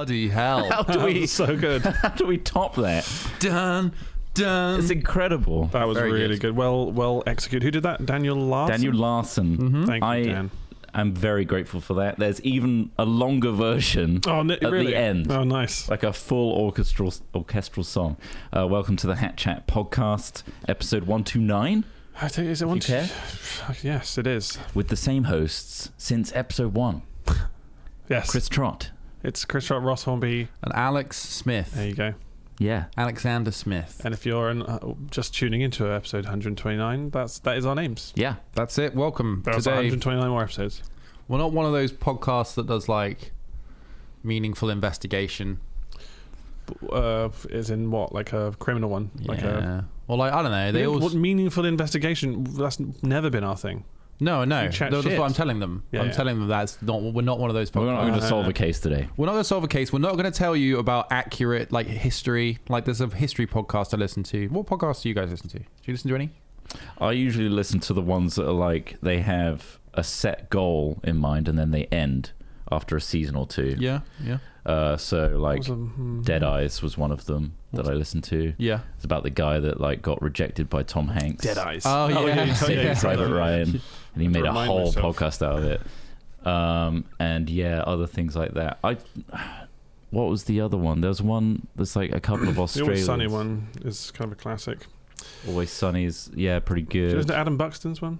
Bloody hell. How do we so good. How do we top that? Dun, dun. It's incredible. That was Very really good. Well executed. Who did that? Daniel Larson? Daniel Larson. Thank you, Dan. I'm very grateful for that. There's even a longer version at the end. Oh, nice. Like a full orchestral song. Welcome to the Hat Chat podcast, episode 129. I think is it one? Yes, it is. With the same hosts since episode 1. Yes. Chris Trott. It's Chris Trott, Ross Hornby. And Alex Smith. There you go. Yeah. Alexander Smith. And if you're just tuning into episode 129, that is our names. Yeah. That's it. Welcome. There's Today, 129 more episodes. we're not one of those podcasts that does like meaningful Is in what? Like a criminal one? Yeah. Or like, I don't know. What meaningful investigation? That's never been our thing. No. Chat That's shit. what I'm telling them. Yeah, I'm telling them we're not one of those podcasts. We're not going to solve a case today. We're not going to solve a case. We're not going to tell you about accurate like history. Like there's a history podcast I listen to. What podcasts do you guys listen to? Do you listen to any? I usually listen to the ones that are like they have a set goal in mind and then they end after a season or two. Yeah. So like Dead Eyes was one of them that I listened to. Yeah. It's about the guy that like got rejected by Tom Hanks. Dead Eyes. Oh yeah. Private Ryan, and he made a remind whole myself. podcast out of it. And yeah, other things like that. What was the other one? There's one that's like a couple of The Australians. Always Sunny one is kind of a classic. Always Sunny's, yeah, pretty Do you good. listen to Adam Buxton's one?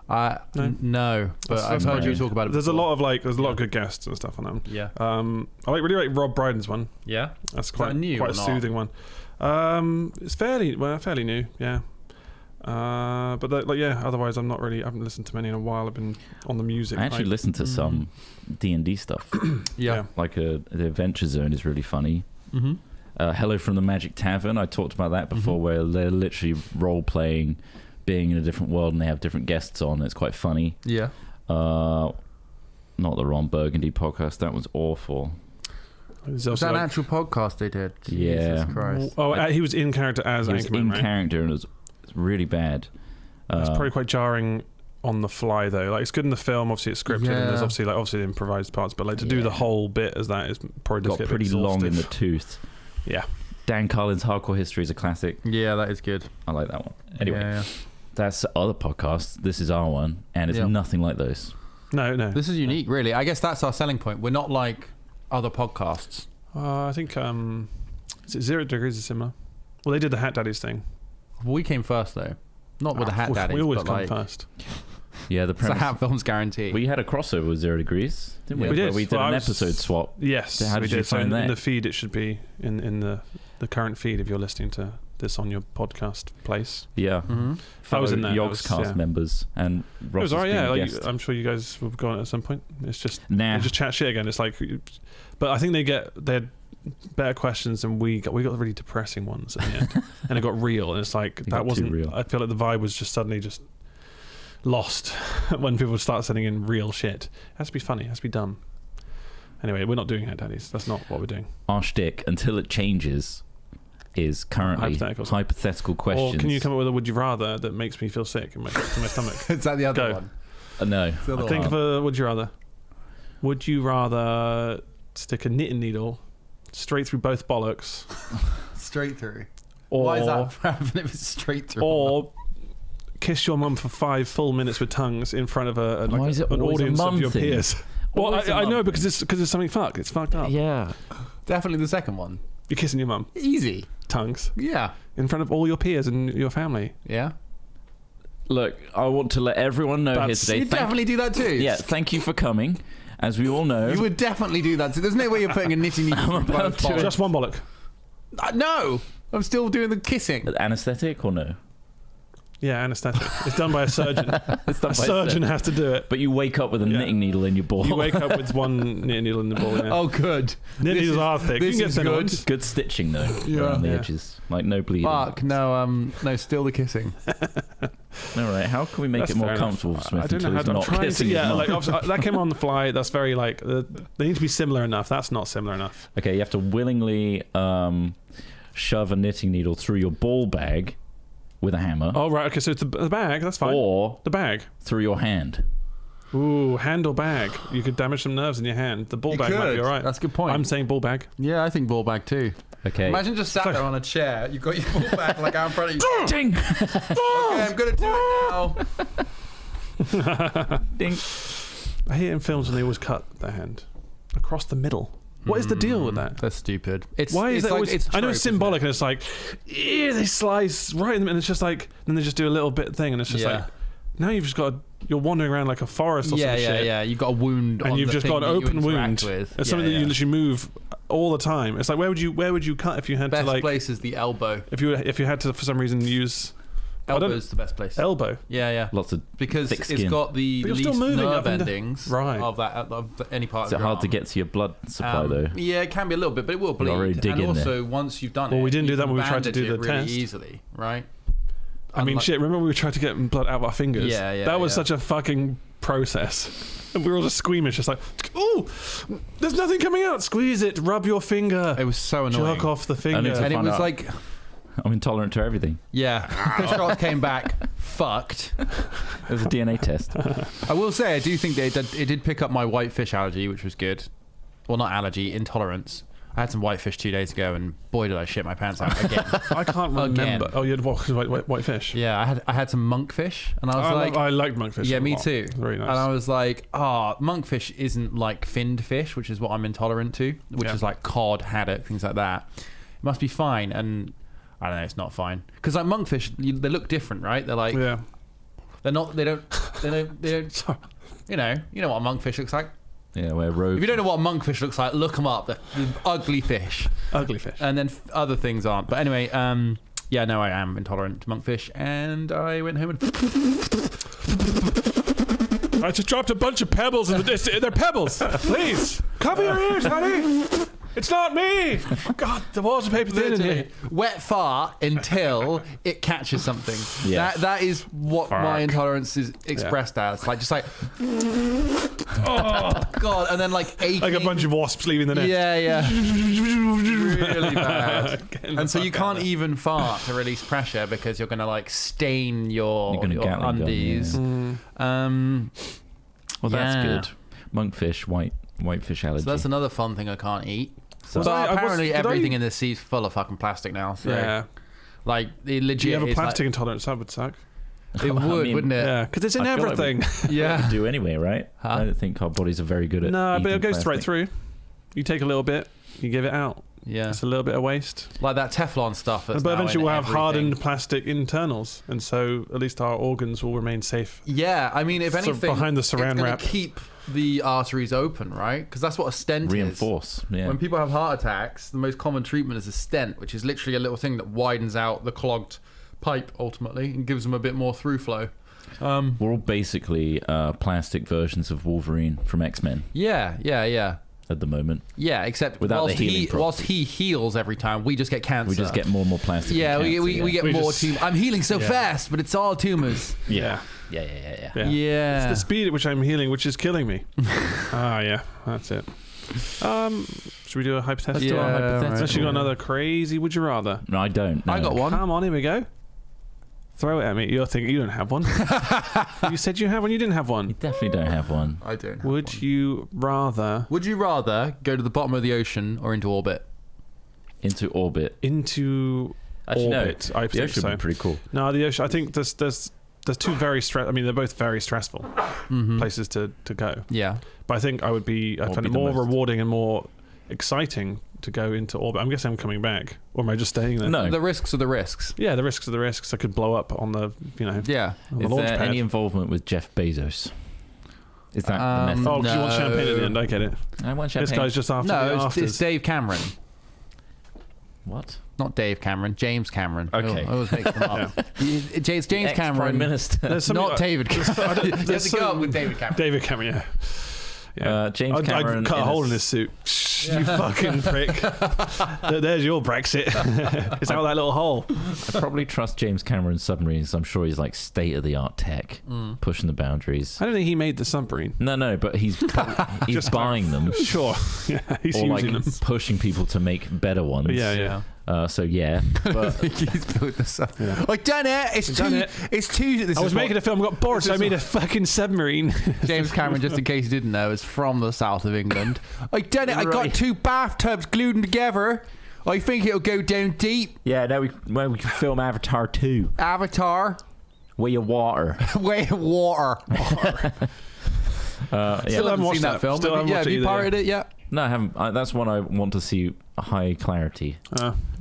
No, but I've heard you talk about it. There's a before. lot of good guests and stuff on them. Yeah. I really like Rob Brydon's one. Yeah. That's that quite new quite or a not? soothing one. It's fairly new. Yeah. But otherwise I haven't listened to many in a while. I've been on the music. I actually listened to some D&D stuff. Yeah. Like the Adventure Zone is really funny. Mm-hmm. Hello from the Magic Tavern, I talked about that before, where they're literally role-playing being in a different world and they have different guests on. It's quite funny. Yeah. Not the Ron Burgundy podcast. That was awful. Was Was that an actual podcast they did? Yeah. Jesus Christ. He was in character as He was Anchorman, in right? character and it was really bad. It's probably quite jarring on the fly though. Like it's good in the film, obviously it's scripted and there's obviously the improvised parts, but like to do the whole bit as that is probably got just pretty long in the tooth. Yeah. Dan Carlin's Hardcore History is a classic. Yeah, that is good. I like that one. Anyway, Yeah. that's other podcasts. This is our one, and it's nothing like those. No. This is unique, really. I guess that's our selling point. We're not like other podcasts. I think is it 0 Degrees of Similar? Well, they did the Hat Daddies thing. We came first, though. Not with the Hat Daddies, We always but come like first. Yeah, the it's a premise. Hat Films guarantee. We had a crossover with 0 Degrees, didn't we? We did. Where we did Well, an I was- episode swap. Yes, How we did you did. So find in that? the feed, it should be in the current feed if you're listening to this on your podcast place. Yeah. Mm-hmm. I was in there. Yogscast members and It Ross was has alright, been yeah. a Like, guest. I'm sure you guys will go on at some point. It's just Nah. they just chat shit again. It's like, but I think they had better questions than we got. We got really depressing ones at the end, and it got real. And it's like that got too wasn't real. I feel like the vibe was just suddenly just lost when people start sending in real shit. It has to be funny. It has to be dumb. Anyway, we're not doing Hat Daddies. That's not what we're doing. Our shtick, until it changes, is currently hypothetical questions. Or can you come up with a would you rather that makes me feel sick in my stomach? Is that the other Go. one? No. The other Think one. of a would you rather. Would you rather stick a knitting needle straight through both bollocks, Straight through. or Why is that relevant if it's straight through? or kiss your mum for 5 full minutes with tongues in front of Why is it an always a audience mum of your thing? peers? Well, Always a I mum know thing. because it's something fucked. It's fucked up. Yeah. Definitely the second one. You're kissing your mum, Easy. tongues Yeah. in front of all your peers and your family. Yeah. Look, I want to let everyone know here That's- today. You definitely do that too. Yeah, thank you for coming. As we all know, You would definitely do that too. There's no way you're putting a knitting needle I'm through about both to. balls. Just one bollock. No. I'm still doing the kissing. anesthetic or no? Yeah, anaesthetic. It's done by a surgeon. It's done A by surgeon has to do it. But you wake up with a Yeah. knitting needle in your ball. You wake up with one knitting needle in the ball. Yeah. Oh, good. Knitting This needles is- are thick. this You can is get thinner good. ones. Good stitching though Yeah. around the Yeah. edges, like no bleeding. Fuck. No. No. Still the kissing. All right, how can we make That's it more fair comfortable enough. for Smith I don't know until how he's to. I'm not trying kissing to. his Yeah, mum? like obviously, that came on the fly. That's very like they need to be similar enough. That's not similar enough. Okay, you have to willingly shove a knitting needle through your ball bag with a hammer, Oh right. Okay. So it's the bag. That's fine. or The bag. through your hand. Ooh, hand or bag? You could damage some nerves in your hand. The ball bag might be all right. That's a good point. I'm saying ball bag. Yeah, I think ball bag too. Okay. Imagine just sat there on a chair. You've got your ball bag like out in front of you. Ding! Okay, I'm gonna do it now. Ding. I hate in films when they always cut their hand across the middle. What is the deal with that? That's stupid. Why is that? Like, always, I know it's symbolic, and it's like, they slice right in the, and it's just like, then they just do a little bit thing, and it's just like, now you've just got, you're wandering around like a forest or some shit. Yeah. You've got a wound, and on you've the just thing got an that you open wound. interact with. It's something that you literally move all the time. It's like, where would you cut if you had Best to like? place is the elbow. If you had to for some reason use. Elbow's the best place. Elbow. Yeah. Lots of because thick it's skin. got the But you're least still moving nerve up and endings right. of any part Is of it your hard to arm. get to your blood supply though? Yeah, it can be a little bit, but it will bleed. already dig and in also, once you've done it, Well, we didn't you do that can when we tried to bandage do it the really test. easily, right? I mean, shit. Remember we tried to get blood out of our fingers? Yeah. That was such a fucking process. And we were all just squeamish, just like, ooh, there's nothing coming out. Squeeze it, rub your finger. It was so annoying. Jerk off the finger. I need to And it find was out. like, I'm intolerant to everything. the shots came back fucked. It was a DNA test. I will say, I do think that it did pick up my whitefish allergy, which was good. Well, not allergy, intolerance. I had some whitefish 2 days ago, and boy, did I shit my pants out again. I can't remember. Again. Oh, you had white fish. Yeah, I had some monkfish, and I was I liked monkfish. yeah, a me lot. too. Very nice. And I was like, monkfish isn't like finned fish, which is what I'm intolerant to, which is like cod, haddock, things like that. It must be fine, and I don't know, it's not fine because like monkfish, they look different, right? They're like, they're not, they don't. Sorry. You know what a monkfish looks like. Yeah, where robes. If you don't know what a monkfish looks like, look them up. They're ugly fish. Ugly fish. And then other things aren't. But anyway, yeah, no, I am intolerant to monkfish, and I went home and I just dropped a bunch of pebbles in the distance. They're pebbles. Please cover your ears, honey. It's not me. God, the walls are paper thin in here. wet fart until it catches something. Yeah. That is what my intolerance is expressed as. Like just like, oh god, and then like aching. Like a bunch of wasps leaving the nest. Yeah. Really bad. And so you can't even fart to release pressure because you're gonna like stain your Gatling gun, undies. Well, that's Yeah. good. Monkfish, whitefish allergy. So that's another fun thing I can't eat. So- But apparently did I- everything in the sea is full of fucking plastic now. So Yeah. like it legit Do you have a is plastic intolerance? That would suck. like, it I would, mean, wouldn't it? Yeah, because it's in I feel like everything. Yeah. do anyway, right? Huh? I don't think our bodies are very good at. No, but it eating goes right plastic. through. You take a little bit, you give it out. Yeah. It's a little bit of waste. Like that Teflon stuff. That's But now eventually in we'll have everything. hardened plastic internals, and so at least our organs will remain safe. Yeah, I mean, if Sort of anything, behind the it's saran gonna wrap. keep the arteries open, right? Because that's what a stent Reinforce. is. Yeah. When people have heart attacks, the most common treatment is a stent, which is literally a little thing that widens out the clogged pipe ultimately and gives them a bit more through flow. We're all basically plastic versions of Wolverine from X-Men Yeah. at the moment. Yeah, except Without the healing whilst properties. he heals every time, we just get cancer. We just get more and more plastic. Yeah, and cancer, we get We more just- tumors. I'm healing so Yeah. fast, but it's all tumors. Yeah. Yeah. Yeah. It's the speed at which I'm healing, which is killing me. Yeah, that's it. Should we do a hypothetical? Let's do our Yeah, hypothetical. Unless you got another crazy would you rather? No, I don't. No. I got one. Come on, here we go. Throw it at me. You're thinking you don't have one. You said you have one. You didn't have You one. definitely don't have one. I don't. have Would one. you rather Would you rather go to the bottom of the ocean or into orbit? Into orbit. into Actually, orbit? no. I The think ocean so. would be pretty cool. No, the ocean. I think there's two very I mean, they're both very stressful places to go. Yeah. But I think I would I What would find be it the more most? rewarding and more exciting to go into orbit. I'm guessing I'm coming back, or am I just staying there? No. The risks are the risks. Yeah, the risks are the risks. I could blow up on the Yeah. on the Is launch there pad. any involvement with Jeff Bezos? Is that the method? Oh, because you want No. champagne at the end. I get it. I want This champagne. guy's just after the No, it's afters. Dave Cameron. What? Not Dave Cameron, James Cameron. Okay. I always mix them up. It's James Ex-Prime Cameron. Minister. There's something Not like- David Cameron. You have there's to go up some- with David Cameron. David Cameron, yeah. James Cameron. I'd cut a in hole in his suit. You fucking prick. There's your Brexit. It's out that little hole. I probably trust James Cameron's submarines. I'm sure he's like state of the art tech, pushing the boundaries. I don't think he made the submarine. No, but he's Just buying them Sure. Yeah, he's or like using them. pushing people to make better ones. Yeah. So yeah, I but think he's built this up. Yeah. I done it. It's Done too. it. It's too. This I was making a film, got bored, so I made a fucking submarine. James Cameron, just in case you didn't know, is from the south of England. I done it. I got Right. 2 bathtubs glued together. I think it'll go down deep. yeah, now we can film Avatar 2. Avatar, Way of Water. way of water. Yeah. Still haven't watched seen that film. Still haven't Have watched you it either. pirated it yet? No, I haven't. That's one I want to see high clarity.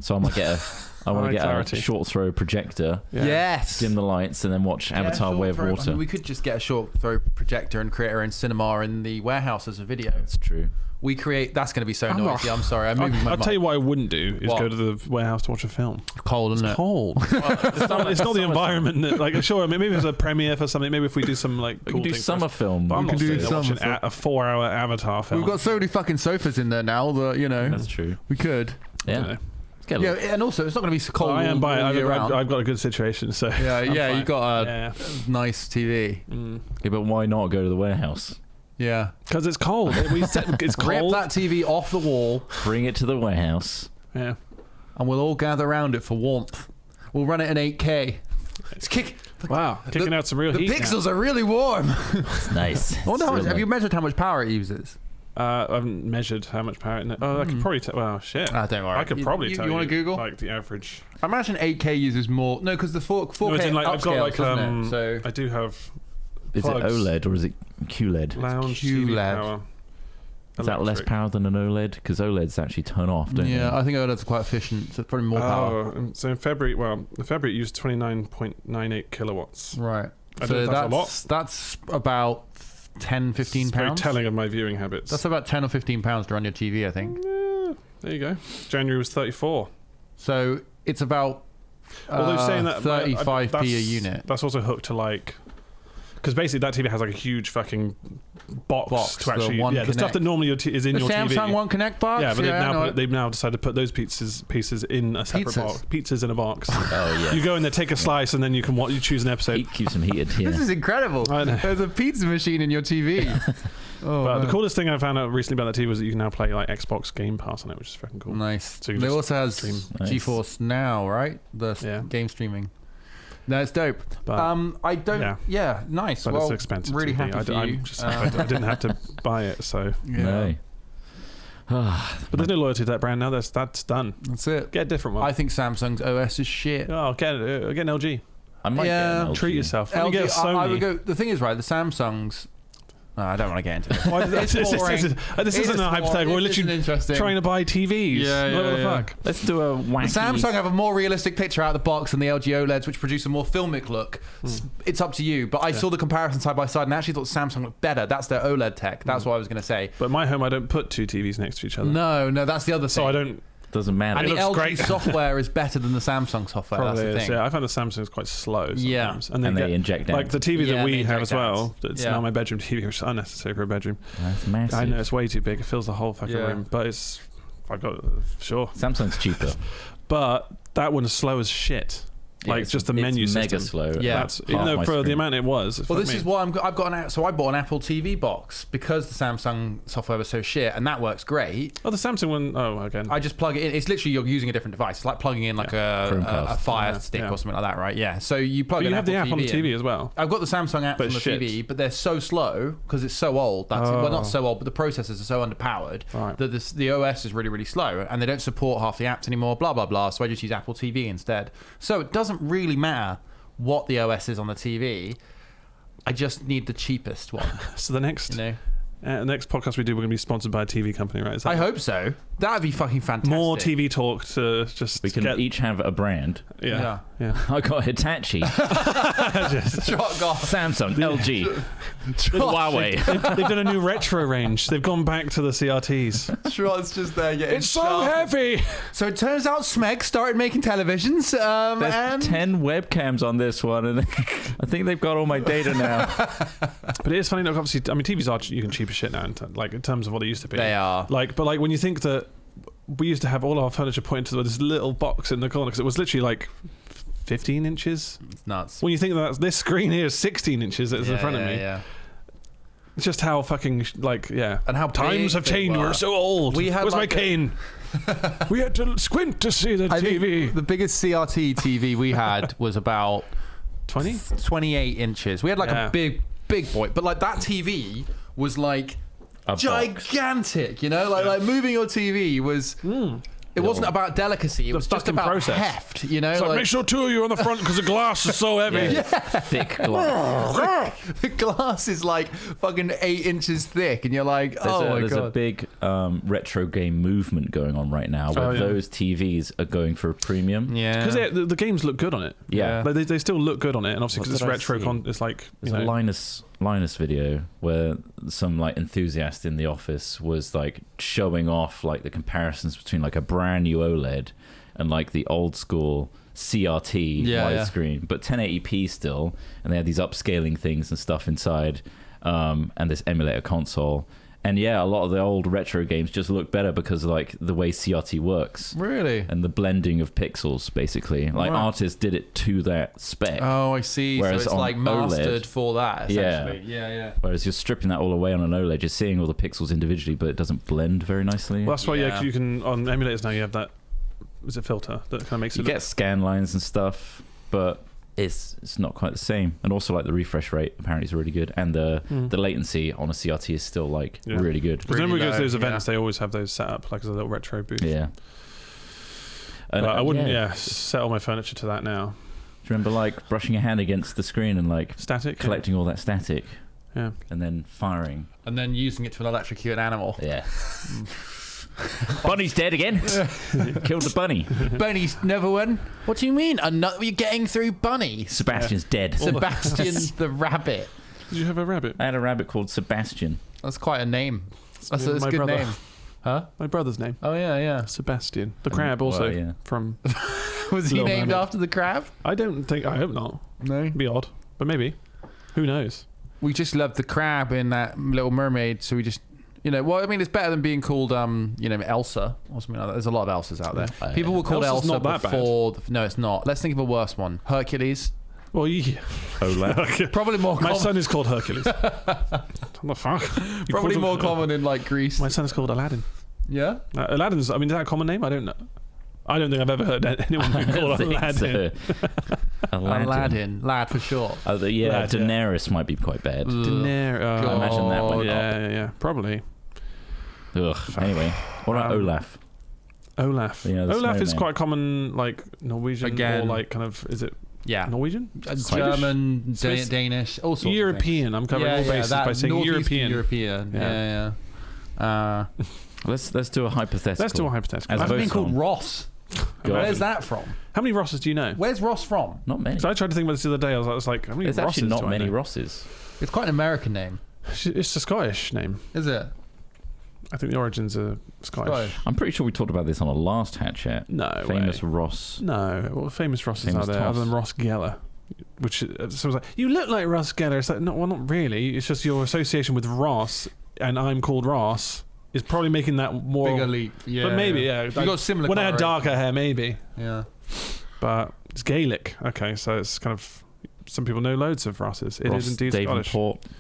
So I might get I want High to get clarity. a short throw projector, Yeah. Yes. dim the lights, and then watch Avatar: Way of Water. we could just get a short throw projector and create our own cinema in the warehouse as a video. That's true. We create. That's going to be so I'm not- noisy. I'm sorry. I'm moving my I'll tell you what I wouldn't do is What? go to the warehouse to watch a film. cold, isn't it? Cold. It's not the environment that, like, sure, I mean, maybe it's a premiere for something. Maybe if we do some like We cool can do thing summer first. film. But I'm We not can do sitting there watching summer a 4-hour Avatar film. We've got so many fucking sofas in there now that That's true. we could. I don't Yeah. know. Let's get a Yeah, look. and also it's not going to be so cold. I am all by. year round. I've got a good situation, so Yeah, I'm yeah. fine. You got a Yeah. nice TV. Yeah, but why not go to the warehouse? Yeah. Because it's cold. It's Rip cold. that TV off the wall, Bring it to the warehouse. Yeah. and we'll all gather around it for warmth. We'll run it in 8K. It's Wow. Kicking out some real The heat. pixels are really warm. It's nice. I wonder how much, It's have you real measured how much power it uses? I haven't measured how much power. I could probably tell. Well, shit. Ah, don't worry. I could probably tell you. You want to Google? Like the average. I imagine 8K uses more. No, because the 4K No, as in, like, I've got like doesn't it? So I do have Is it plugs. OLED or is it QLED? lounge TV QLED. power. Is that less Electric. power than an OLED? Because OLEDs actually turn off, don't yeah, they? I think OLED's quite efficient. So it's probably more power. So in February, it used 29.98 kilowatts. Right. I So don't know if that's that's about 10, 15 It's very pounds. telling of my viewing habits. That's about 10 or 15 pounds to run your TV, I think. There you go. January was 34. So it's about Although saying that 35p a that's- unit. That's also hooked to like, because basically that TV has like a huge fucking box to the actually One the stuff Connect. that normally is in The your Samsung TV. One Connect box? Yeah, but no, they've now decided to put those pieces in a separate Pizzas? box. Pizzas in a box. Oh, yeah. You go in there, take a slice, and then you can you choose an episode. Heat keeps them heated, yeah. This is incredible. I know. There's a pizza machine in your TV. Oh, But the man. coolest thing I found out recently about that TV was that you can now play like Xbox Game Pass on it, which is fucking cool. Nice. So you They just also has stream. Nice. GeForce Now, right? The Yeah. game streaming. No, it's dope. But, I don't. yeah. Yeah, nice. but well, it's expensive. Really TV. happy for you. I didn't have to buy it, so. No. But there's no loyalty to that brand now. That's done. That's it. Get a different one. I think Samsung's OS is shit. Oh, get an LG. I might Yeah. get an LG. Treat yourself. When you get a LG, I would Sony. go. The thing is, right? The Samsungs. No, I don't want to get into this. Why- this It's boring. this isn't a hypothetical. We're It isn't literally interesting. trying to buy TVs. Yeah, What the yeah. fuck? Let's do a wacky... The Samsung have a more realistic picture out of the box than the LG OLEDs, which produce a more filmic look. It's up to you. But I saw the comparison side by side and actually thought Samsung looked better. That's their OLED tech. That's what I was going to say. But in my home, I don't put two TVs next to each other. No, that's the other thing. So I don't. Doesn't matter. And It the looks LG great. software is better than the Samsung software. Probably That's the is. thing. Yeah, I found the Samsung is quite slow sometimes. Yeah. And And they get, inject like out. the TV Yeah, that we they have inject as well. out. It's Yeah. now my bedroom TV, which is unnecessary for a bedroom. That's massive. I know it's way too big. It fills the whole fucking Yeah. room. But it's. I've got sure. Samsung's cheaper. But that one is slow as shit. Yeah, Like it's- just the it's menu mega system. slow. Yeah. That's Half even though my for the screen. amount it was. Well, this is what I've got so I bought an Apple TV box because the Samsung software was so shit, and that works great. Oh, the Samsung one. Oh, again. I just plug it in. It's literally you're using a different device. It's like plugging in like a Chromecast. Fire Yeah, stick yeah. or something like that, right? Yeah. So you plug But in you have the app Apple on the TV TV in. as well. I've got the Samsung apps But on the it's shit. TV, but they're so slow because it's so old. Well, Oh. not so old, but the processors are so underpowered Right. that the OS is really, really slow, and they don't support half the apps anymore. Blah blah blah. So I just use Apple TV instead. So it doesn't really matter what the OS is on the TV. I just need the cheapest one. So the next You know. next podcast we do, we're going to be sponsored by a TV company, right? Is that I hope so. That'd be fucking fantastic. more TV talk to just We can get, each have a brand. yeah. I got Hitachi, Trott got Samsung, LG, Huawei. They've done a new retro range. They've gone back to the CRTs. Trott's just there getting It's so sharp. heavy. So it turns out Smeg started making televisions. There's And 10 webcams on this one, and I think they've got all my data now. But it is funny. Look, obviously, I mean, TVs are you can cheap as shit now, in terms of what they used to be. They are. But when you think that we used to have all our furniture put into this little box in the corner because it was literally like 15 inches. It's nuts. When you think that this screen here is 16 inches that's in front of me. Yeah. It's just how fucking And how times big have they changed. were. We're so old. We had Where's like my cane? We had to squint to see the I think TV. the biggest CRT TV we had was about 28 inches. We had like a big boy, but like that TV was like gigantic, you know, like moving your TV was. It wasn't about delicacy. It was just about process. heft, you know. So make sure two of you are on the front because the glass is so heavy. Thick glass. the glass is like fucking 8 inches thick, and you're like, There's a big retro game movement going on right now where those TVs are going for a premium. Yeah, because the games look good on it. Yeah. But they still look good on it, and obviously because it's retro, it's like There's a Linus video where some like enthusiast in the office was like showing off like the comparisons between like a brand new OLED and like the old school CRT widescreen, but 1080p still, and they had these upscaling things and stuff inside, and this emulator console. And yeah, a lot of the old retro games just look better because of like the way CRT works. Really? And the blending of pixels, basically. Like artists did it to that spec. Oh, I see. Whereas so it's like mastered OLED, for that, essentially. Yeah. Whereas you're stripping that all away on an OLED, you're seeing all the pixels individually, but it doesn't blend very nicely. Well, that's why you can on emulators now you have that. Is it filter that kind of makes you get scan lines and stuff, but it's not quite the same. And also like the refresh rate apparently is really good, and the latency on a CRT is still like really good. Because whenever we go to those events, they always have those set up like as a little retro booth. Yeah. And I wouldn't set all my furniture to that now. Do you remember like brushing your hand against the screen and like collecting all that static? Yeah. And then firing. And then using it to electrocute an animal. Yeah. Bunny's dead again. Killed the bunny. Bunny's never won. What do you mean? You're getting through Bunny. Sebastian's dead. Sebastian the rabbit. Did you have a rabbit? I had a rabbit called Sebastian. That's quite a name. That's a good brother. name. Huh? My brother's name. Oh yeah. Sebastian. The crab also from. Was he Little named Mermaid. after the crab? I hope not. No. It'd be odd, but maybe. Who knows? We just loved the crab in that Little Mermaid, so we just. Well, I mean, it's better than being called, Elsa or something like that. There's a lot of Elsas out there. People were called Elsa's Elsa not that before. No, it's not. Let's think of a worse one. Hercules. Well, yeah. Olaf. Probably more My common. son is called Hercules. What the fuck? Probably more common in like Greece. My son is called Aladdin. Yeah. Aladdin's. I mean, is that a common name? I don't know. I don't think I've ever heard anyone call Aladdin. Aladdin. Lad for short. Daenerys might be quite bad. Daenerys. I imagine that went up. Yeah. Probably. Ugh. Anyway, what about Olaf? Olaf. Olaf is quite common, like Norwegian Again. or like kind of. Is it? Yeah. Norwegian? German, Swiss? Danish, all sorts European. I'm covering all bases by saying European. European. Yeah. Let's do a hypothetical. Let's do a hypothetical. I've been called Ross. Where's that from? How many Rosses do you know? Where's Ross from? Not many. So I tried to think about this the other day. I was like, how many There's Rosses actually not do I many know? Rosses. It's quite an American name. It's a Scottish name. Is it? I think the origins are Scottish. I'm pretty sure we talked about this on a last Hat Chat. No Famous way. Ross. No. Well, famous Rosses Famous are there toss. other than Ross Geller. Which so I was like, you look like Ross Geller. It's like, no, well, not really. It's just your association with Ross, and I'm called Ross, is probably making that more Bigger leap. Yeah. But maybe, yeah. You got similar. When I had darker hair, maybe. Yeah. But it's Gaelic. Okay, so it's kind of. Some people know loads of Rosses. It is indeed Scottish.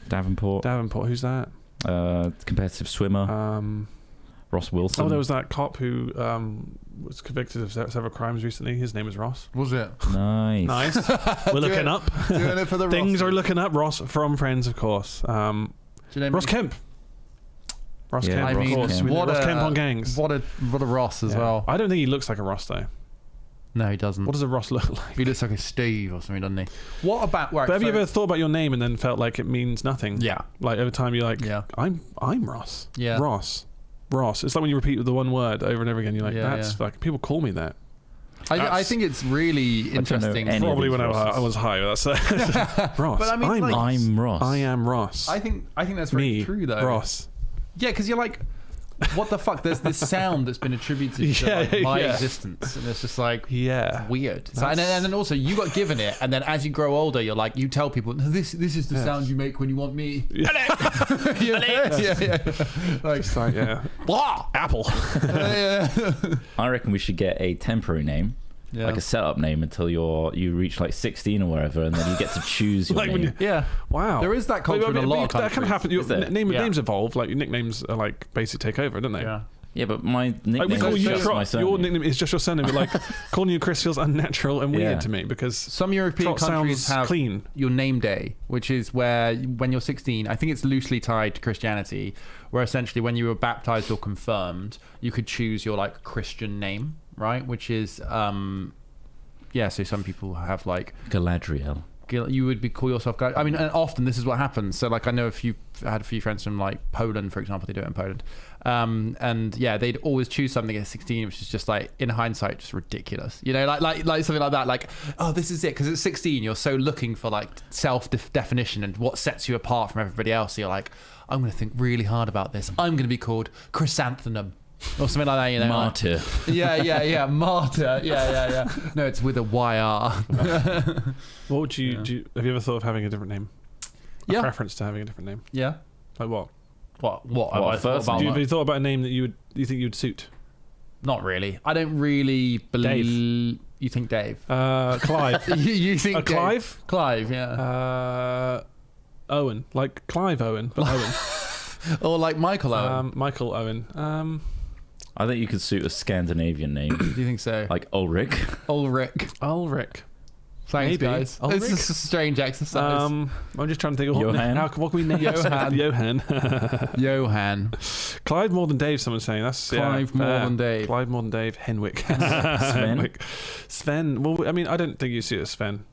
Davenport. Davenport. Who's that? Competitive swimmer. Ross Wilson. Oh, there was that cop who was convicted of several crimes recently. His name was Ross. Was it? Nice. We're looking up. Doing it for the Things Ross. are looking up. Ross from Friends, of course. Ross Kemp. Ross Yeah, Kemp, Ross of course. Kemp. Ross Kemp on Gangs. What a Ross as well. I don't think he looks like a Ross though. No, he doesn't. What does a Ross look like? He looks like a Steve or something, doesn't he? What about? Right, But have you ever thought about your name and then felt like it means nothing? Yeah. Like over time, you're like, Yeah. I'm Ross. Yeah. Ross. It's like when you repeat the one word over and over again. You're like, that's like people call me that. I think it's really interesting. any of Probably these when Rosses. I was high. That's Ross. But I mean, I'm Ross. I am Ross. I think that's very Me, true though. Ross. Yeah, because you're like, what the fuck? There's this sound that's been attributed to like, my existence, and it's just like weird. So, and then also you got given it, and then as you grow older, you're like, you tell people, no, this is the sound you make when you want me. Yeah. Like, It's like, blah. Apple. I reckon we should get a temporary name like a setup name until you reach like 16 or whatever, and then you get to choose your Like when name. Yeah. Wow. There is that culture in a lot of countries. That kind of happens. Is there? Names evolve. Like your nicknames are like basically take over, don't they? Yeah. Yeah, but my Like nickname we call is you just my Trott. surname. Your nickname is just your surname. But like calling you Chris feels unnatural and weird Yeah. to me because Some European Trott countries sounds have clean. your name day, which is where when you're 16, I think it's loosely tied to Christianity, where essentially when you were baptized or confirmed, you could choose your like Christian name, right? Which is, so some people have like, Galadriel. you would be call yourself, I mean, and often this is what happens. So like I know I had a few friends from like Poland, for example, they do it in Poland. And yeah, they'd always choose something at 16, which is just like, in hindsight, just ridiculous. You know, like something like that. Like, oh, this is it. Because at 16, you're so looking for like self-definition and what sets you apart from everybody else. So you're like, I'm going to think really hard about this. I'm going to be called Chrysanthemum. Or something like that, you know. Martyr. Like, yeah. Martyr. Yeah. No, it's with a YR. What would you do? Have you ever thought of having a different name? A preference to having a different name? Yeah. Like what? What have I thought first? about? Have you thought about a name that you think you'd suit? Not really. I don't really believe. You think Dave? Clive. you think Dave? Clive? Clive, yeah. Owen, like Clive Owen, but Owen. Or like Michael Owen. Michael Owen. I think you could suit a Scandinavian name, Do you think so? like Ulrich. Ulrich. Ulrich. Thanks, Maybe. guys. Ulrich? This is a strange exercise. I'm just trying to think of Johan? what can we name Johan. Johan. Clive more than Dave, someone's saying. That's Clive more than Dave. Clive more than Dave. Henwick. Sven? Sven. Well, I mean, I don't think you see it as Sven.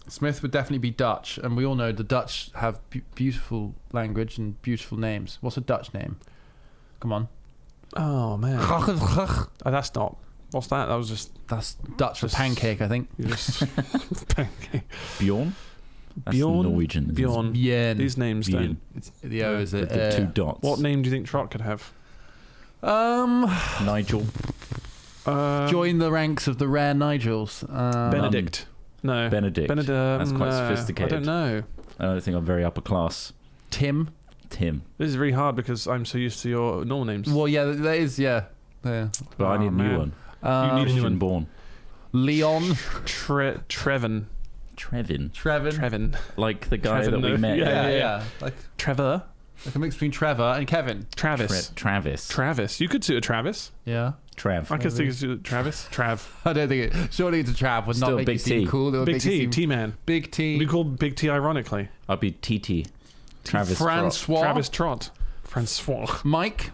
Smith would definitely be Dutch, and we all know the Dutch have beautiful language and beautiful names. What's a Dutch name? Come on. Oh, man. That's That's not. What's that? That was just Dutch for pancake, I think. you just pancake. Bjorn? That's Bjorn. Norwegian. isn't it? Bjorn. Bien. These names Bjorn. don't. It's, the O is With the two a... dots. What name do you think Trott could have? Nigel. Join the ranks of the rare Nigels. Benedict. No. Benedict. That's quite sophisticated. I don't know. I don't think I'm very upper class. Tim. Tim. This is really hard because I'm so used to your normal names. Well, yeah, that is, yeah. But I Oh, need a new man. one. You need a new Christian one. born. Leon. Trevin. Trevin. Like the guy Trevin, that we no. met. Yeah. Like Trevor. a mix between Trevor and Kevin. Travis. Travis. Travis. You could suit a Travis. Yeah. Trav. I could think of Travis. Trav. I don't think it. Surely it's a Trav would Still not make Big you seem T. cool. It would Big make you T. seem- T-Man. Big T. We call Big T ironically. I'll be TT. Travis. Francois. Travis Trott. Francois. Mike.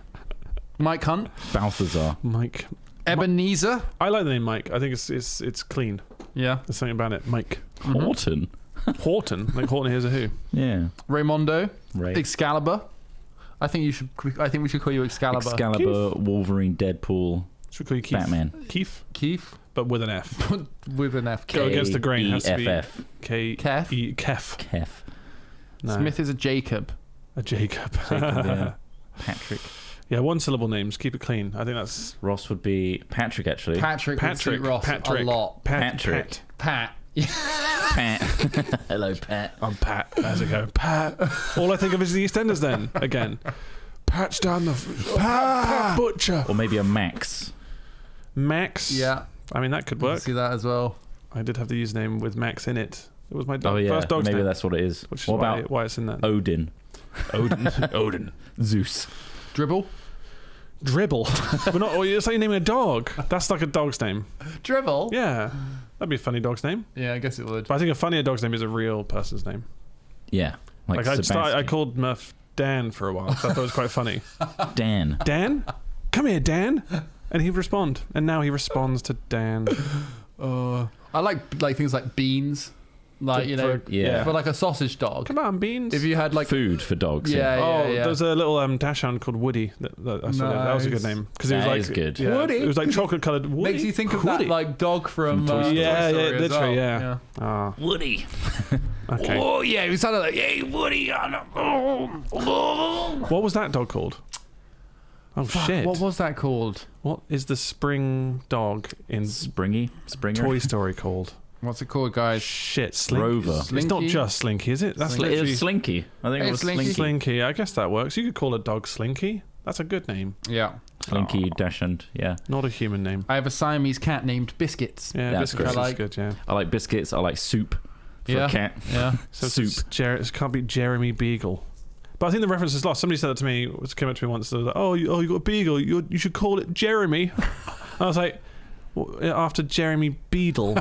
Mike Hunt. Balthazar. Mike. Ebenezer. I like the name Mike. I think it's clean. Yeah. There's something about it. Mike. Horton. Horton. Like Horton Hears a Who. Yeah. Raymondo. Right. Excalibur. I think we should call you Excalibur. Excalibur, Wolverine, Deadpool, Should we call you Keith? Batman. Keith. But with an F. With an F. Go against the grain. Has to be K-E-F-F. Kef. Kef. Kef. No. Smith is a Jacob. A Jacob. Jacob, yeah. Patrick. Yeah, one syllable names. Keep it clean. I think that's Ross would be Patrick, actually. Patrick would suit Ross a lot. Patrick. Pat. Pat. Hello, Pat. I'm Pat. How's it go? Pat. All I think of is the EastEnders then, again. Pat's down the... Pat Butcher. Or maybe a Max. Max. Yeah. I mean, that could I can work. see that as well. I did have the username with Max in it. It was my Oh, yeah. first dog's Maybe name. that's what it is. Which is What why, about why it's in that. Odin? Odin. Odin. Zeus. Dribble. Dribble. We're not... It's like naming a dog. That's like a dog's name. Dribble? Yeah. That'd be a funny dog's name. Yeah, I guess it would. But I think a funnier dog's name is a real person's name. Yeah. Like I Sebastian. called Murph Dan for a while. So I thought it was quite funny. Dan. Dan? Come here, Dan. And he'd respond. And now he responds to Dan. I like things like beans. Like, you know, yeah. for like a sausage dog. Come on, Beans. If you had like... Food for dogs. Yeah. There's a little dachshund called Woody. That was a good name. Because it was That like... is good. Yeah, Woody? It was like chocolate-coloured Woody. Makes you think of Woody. that like dog from Toy Story. Toy Yeah, Story yeah, as literally, well. yeah. Ah, Woody. okay. Oh yeah, he sounded like, hey Woody. What was that dog called? Oh, shit. What was that called? What is the spring dog in Springer. Toy Story called? What's it called, guys? Shit, Slinky. Rover. It's not Slinky? just Slinky, is it? That's It literally... was Slinky. I think Hey, it was Slinky. Slinky. Slinky. I guess that works. You could call a dog Slinky. That's a good name. Yeah. Slinky, Dachshund, yeah. Not a human name. I have a Siamese cat named Biscuits. Yeah, That's Biscuits great. is good, yeah. I like biscuits. I like soup for a cat. Yeah. So Soup. it can't be Jeremy Beagle. But I think the reference is lost. Somebody said that to me, came up to me once, they were like, oh, you got a beagle, you should call it Jeremy. I was like, well, after Jeremy Beadle,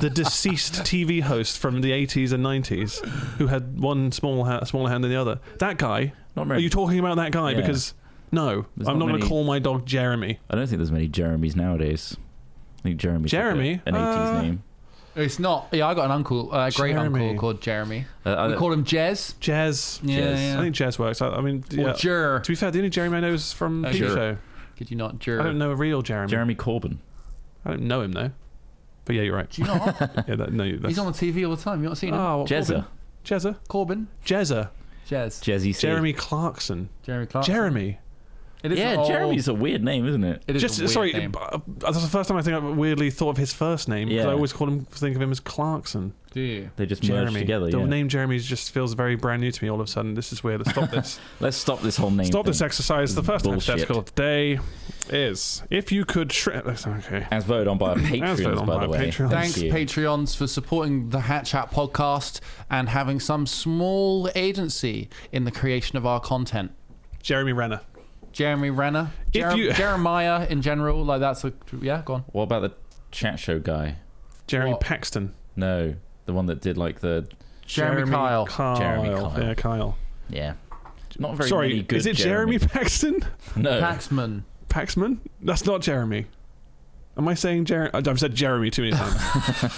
the deceased TV host from the 80s and 90s, who had one smaller hand than the other. That guy, Not are very, you talking about that guy? Yeah. Because, no, There's I'm not not going to many- call my dog Jeremy. I don't think there's many Jeremys nowadays. I think Jeremy's Jeremy? like an 80s name. It's not. Yeah, I got an uncle, a great Jeremy. uncle called Jeremy. I We called him Jez. Jez. Yeah, Jez. yeah. I think Jez works. I mean, Or yeah. Jer. To be fair, the only Jeremy I know is from Peep Jer. Show. Could you not Jer? I don't know a real Jeremy. Jeremy Corbyn. I don't know him though. But yeah, you're right. Do you not? Yeah, He's on the TV all the time. You not seen him? Oh, Jezza. Jezza. Corbyn. Jezza. Jez. Jezzy C. Jeremy Clarkson. Jeremy Clark. Jeremy. It is Yeah, an old- Jeremy's a weird name, isn't it? It is Just a weird sorry, name. that's the first time I think I weirdly thought of his first name. Because Yeah. I always think of him as Clarkson. Do you? They just merged Jeremy. together, The yeah. name Jeremy just feels very brand new to me all of a sudden. This is weird. Let's stop this. Let's stop this whole name Stop this thing. exercise. The This is first bullshit. hypothetical today is if you could shrink. Okay. As voted on by our As voted Patreons, on by by the our way. Patreons. Thanks, you. Patreons, for supporting the Hat Chat podcast and having some small agency in the creation of our content. Jeremy Renner. Jeremy Renner, If you- Jeremiah in general, like that's a yeah. Go on. What about the chat show guy? Jeremy What? Paxton. No, the one that did like the... Jeremy Kyle. Jeremy Kyle. Yeah, Kyle. Yeah. Not very Sorry, many good is it Jeremy Paxton? No. Paxman. Paxman? That's not Jeremy. Am I saying Jeremy? I've said Jeremy too many times.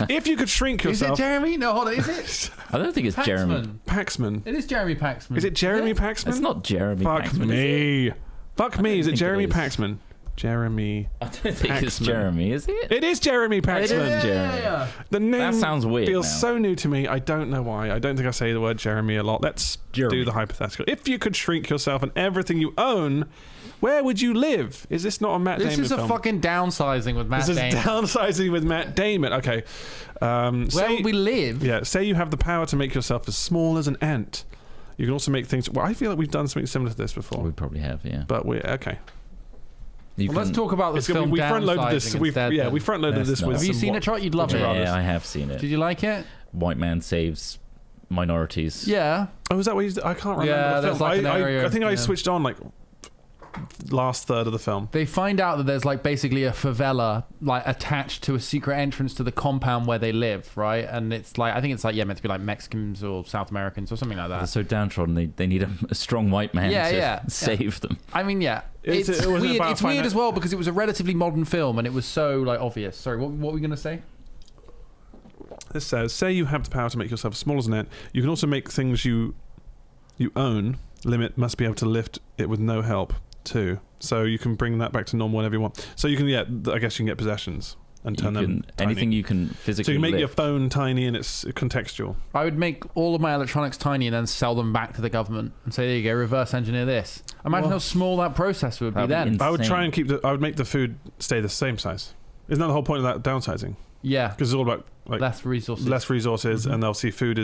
If you could shrink Is it yourself. Jeremy? No, hold on. Is it I don't think it's Jeremy. Paxman? Paxman. It is Jeremy Paxman. Is it Jeremy Yeah. Paxman? It's not Jeremy Fuck Paxman, is it? me. Fuck me. Is it think it Jeremy is. Paxman? Jeremy. I don't think it's Paxman. Jeremy, is it? It is Jeremy Paxman. is Jeremy. Yeah. The name That sounds weird feels now. so new to me. I don't know why. I don't think I say the word Jeremy a lot. Let's Jeremy. do the hypothetical. If you could shrink yourself and everything you own, where would you live? Is this not a Matt This Damon is a film? fucking downsizing with Matt This is Damon. downsizing with Matt Damon. Okay. Where Say- would we live? Yeah, say you have the power to make yourself as small as an ant. You can also make things. Well, I feel like we've done something similar to this before. We probably have, yeah. But we're okay. You Well, let's can- talk about this It's gonna film. be, we front loaded this. Downsizing instead, then. We front loaded Let's this not. with. Have you some seen what- it, Trott? You'd love it. Yeah, I have seen it. Did you like it? White man saves minorities. Yeah. Oh, is that what you? I can't remember. Yeah, the there's film. like an area, I think I yeah. switched on like last third of the film. They find out that there's like basically a favela like attached to a secret entrance to the compound where they live, right? And it's like I think it's like meant to be like Mexicans or South Americans or something like They're that. so downtrodden, they need a strong white man Yeah, to yeah, save them. I mean, yeah, It's- it's it wasn't weird. about It's weird finding- as well because it was a relatively modern film and it was so like obvious. Sorry, what were we gonna say? This says, say you have the power to make yourself as small as an ant. You can also make things you own. Limit must be able to lift it with no help too. So you can bring that back to normal whenever you want. So you can, I guess you can get possessions and turn them tiny. Anything you can So physically you can make your lift. phone tiny and it's contextual. I would make all of my electronics tiny and then sell them back to the government and say, there you go, reverse engineer this. Imagine how small that process would be That'd be then. I would try Insane. and I would make the food stay the same size. Isn't that the whole point of that downsizing? Yeah, Because it's all about like less resources. less resources, and obviously food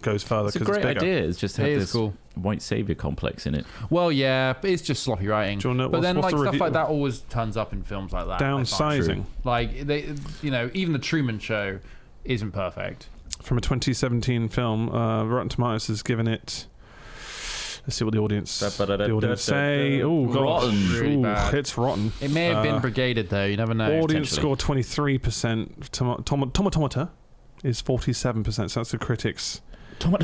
goes further It's a because great it's bigger. idea. It's just have It is this cool. white savior complex in it. Well, yeah, but it's just sloppy writing. Do you wanna know But what's- then, what's like the stuff review? like that always turns up in films like that. I find. Downsizing. Like they, even the Truman Show isn't perfect. From a 2017 film, Rotten Tomatoes has given it. Let's see what the audience say. Oh, God. Rotten. Really bad. It's rotten. It may have been brigaded though. You never know. Audience potentially. score 23%. Tomatometer is 47%. So that's the critics. Tom.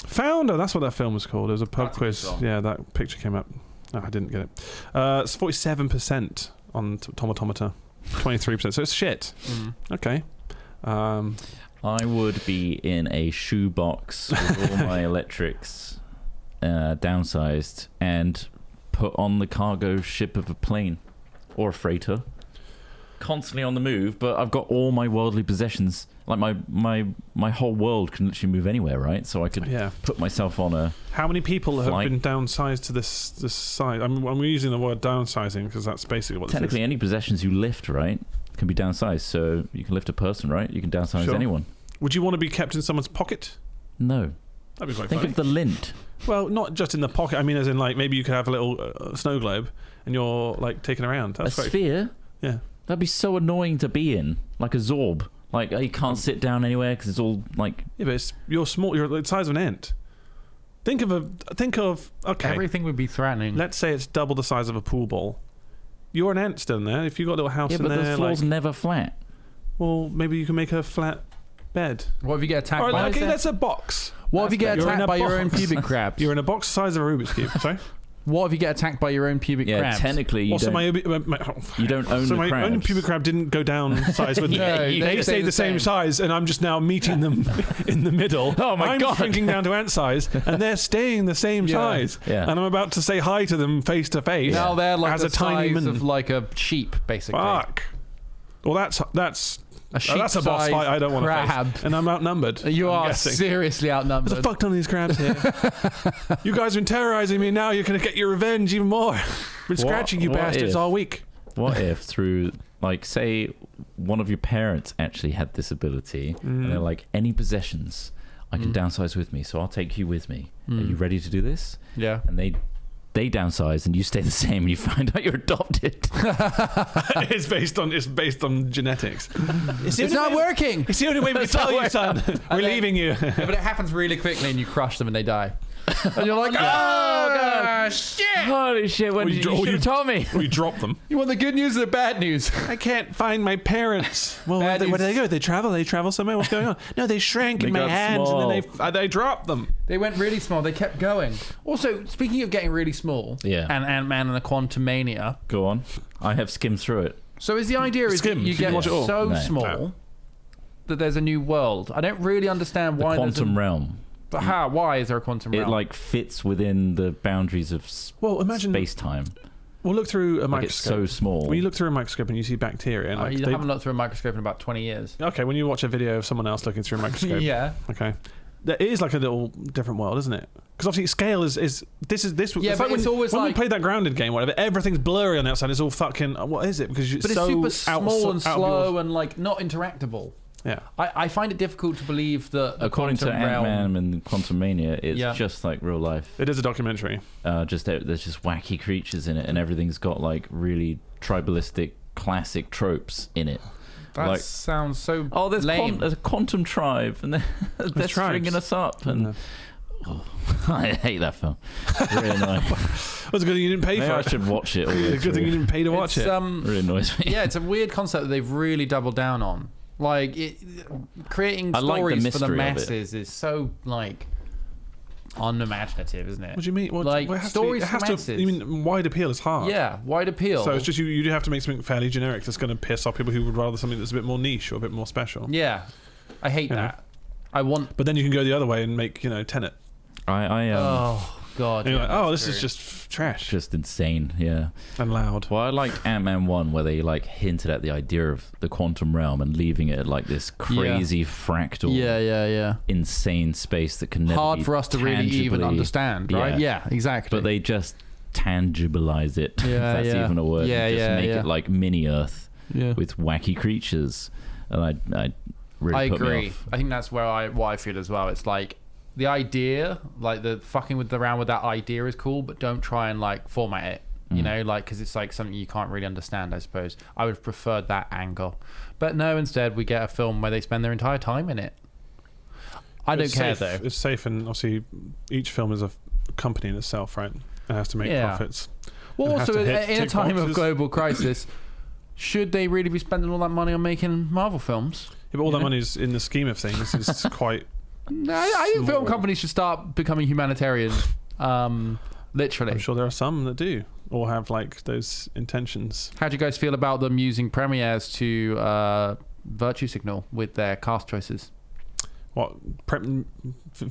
Founder. That's what that film was called. It was a pub That's a good quiz. film. Yeah, that picture came up. No, I didn't get it. It's 47% on Tomatometer. 23%. So it's shit. Okay. I would be in a shoebox with all my electrics downsized and put on the cargo ship of a plane or a freighter. Constantly on the move, but I've got all my worldly possessions. Like my whole world can literally move anywhere, right? So I could Yeah. put myself on a... How many people have Flight. been downsized to this size? I'm using the word downsizing because that's basically what Technically, this any possessions you lift, right, can be downsized. So you can lift a person, right? You can downsize Sure. anyone. is. Would you want to be kept in someone's pocket? No. That'd be quite Think funny. of the lint. Well, not just in the pocket. I mean, as in like maybe you could have a little snow globe and you're like taking around. That's A quite, sphere? yeah. That'd be so annoying to be in. Like a Zorb. Like, you can't sit down anywhere because it's all like... Yeah, but you're small. You're the size of an ant. Think of okay. Everything would be threatening. Let's say it's double the size of a pool ball. You're an ant still in there. If you've got a little house Yeah, in but there, the floor's like, never flat. well, maybe you can make a flat bed. What if you get attacked Or by? okay, that's a box. What if you get You're in attacked a by your own box. pubic crabs? You're in a box the size of a Rubik's cube. Sorry. What if you get attacked by your own pubic Yeah, crabs? technically you Also, don't, you don't own so the my crabs. own pubic crab didn't go down size with Yeah, me. you- They stayed the same size, and I'm just now meeting them in the middle. Oh my I'm God. shrinking down to ant size, and they're staying the same Yeah. size. Yeah. And I'm about to say hi to them face to face. Now they're like as the a tiny size man. of like a sheep, basically. Fuck. Well, that's A that's a boss sheep-sized fight I don't want to crab. face, and I'm outnumbered. You I'm are guessing. seriously There's outnumbered. a fuck ton of these crabs here. You guys have been terrorizing me. Now you're going to get your revenge even more. Been scratching you what bastards if- all week. What if through, like, say one of your parents actually had this ability and they're like, any possessions I can downsize with me, so I'll take you with me. Are you ready to do this? Yeah. And they downsize and you stay the same and you find out you're adopted. It's based on genetics. It's not working. It's the only way we can tell you, son. We're then- leaving you. Yeah, but it happens really quickly, and you crush them, and they die. And you're like, God. shit! Holy shit, when Or you you dro- or should you- have told me. We drop them. You want the good news or the bad news? I can't find my parents. Well, Bad where do they news. go? They travel somewhere. What's going on? No, they shrank They in my got hands, small. and then they dropped them. They went really small. They kept going. Also, speaking of getting really small, Yeah. and Ant-Man and the Quantum Mania. Go on. I have skimmed through it. So is the idea is that Skim. you Did you get watch it all? so No. small No. that there's a new world. I don't really understand The why quantum there's realm. But how? Why is there a quantum It realm? like fits within the boundaries of Well, imagine. space-time. We'll look through a Like it's microscope. so small. When you look through a microscope and you see bacteria, and like you they- haven't looked through a microscope in about 20 years. okay, when you watch a video of someone else looking through a microscope, Yeah. okay, there is like a little different world, isn't it? Because obviously scale is this. Yeah, it's but like it's always when we like- played that grounded game, whatever. Everything's blurry on the outside. It's all fucking. What is it? Because But it's so super out- small and out of slow your- and like not interactable. Yeah. I find it difficult to believe that the According to quantum realm. Ant-Man and Quantum Mania, it's Yeah. just like real life. It is a documentary. There's just wacky creatures in it, and everything's got like really tribalistic, classic tropes in it. That like, sounds so oh, lame. there's a quantum tribe, and they're tribes. stringing us up, and I hate that film. Really annoying. Well, it's a good thing you didn't pay Maybe for I it. should watch it. All the way It's a good thing you through. didn't pay to watch It's, it. Really annoys me. Yeah, it's a weird concept that they've really doubled down on. Like creating I like the stories for the mystery of it. masses is so like unimaginative, isn't it? What do you mean? Well, Like, well, it has stories to, it has for to. masses. You mean wide appeal is hard? Yeah, wide appeal. So it's just you do have to make something fairly generic that's going to piss off people who would rather something that's a bit more niche or a bit more special. Yeah, I hate You know. that. I want. But then you can go the other way and make Tenet. I Oh God. And you're like, yeah, oh, that's this is true. just trash just insane. Yeah. and loud. Well, I liked Ant-Man 1 where they like hinted at the idea of the quantum realm and leaving it at like this crazy fractal, Yeah. insane space that can never Hard be for us to really even tangibly- understand, right? Yeah, exactly. But they just tangibilize it. if Yeah, that's yeah. even a word. Yeah, and just yeah, make yeah. it like mini Earth yeah. with wacky creatures, and I really I put me agree. off. I think that's where what I feel as well. It's like the idea, like the fucking around with that idea is cool, but don't try and like format it. You know, like because it's like something you can't really understand. I suppose I would have preferred that angle, but no. Instead, we get a film where they spend their entire time in it. I don't It's care safe. though. It's safe, and obviously each film is a company in itself, right? It has to make Yeah. profits. Well, It has also to hit in a tick time of boxes. global crisis, should they really be spending all that money on making Marvel films? Yeah, but all You that know? money's in the scheme of things is quite. No, I think film Small. companies should start becoming humanitarian. Literally. I'm sure there are some that do or have like those intentions. How do you guys feel about them using premieres to virtue signal with their cast choices? What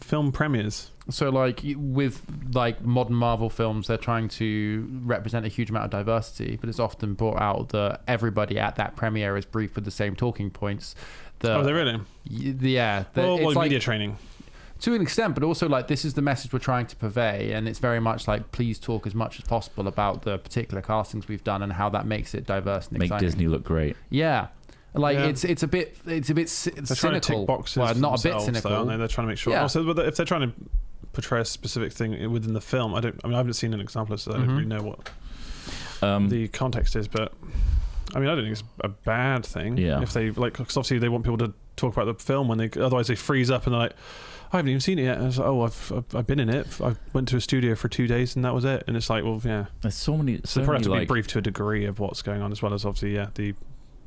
film premieres? So, like with like modern Marvel films, they're trying to represent a huge amount of diversity, but it's often brought out that everybody at that premiere is briefed with the same talking points. Oh, they really? Yeah. Well, it's like, media training. to an extent, but also like this is the message we're trying to purvey, and it's very much like please talk as much as possible about the particular castings we've done and how that makes it diverse and Make exciting. Disney look great. Yeah. Like Yeah. it's a bit They're trying to cynical. tick boxes. Well, for not a bit themselves, cynical. though, aren't they? They're trying to make sure. Yeah. Also, but if they're trying to portray a specific thing within the film, I haven't seen an example, so I don't really know what the context is. But I mean, I don't think it's a bad thing. Yeah. If they like, because obviously they want people to talk about the film otherwise they freeze up and they're like, I haven't even seen it yet. And it's like, oh, I've been in it. I went to a studio for 2 days and that was it. And it's like, well, yeah. There's so many. So they probably have to be briefed to a degree of what's going on, as well as obviously, the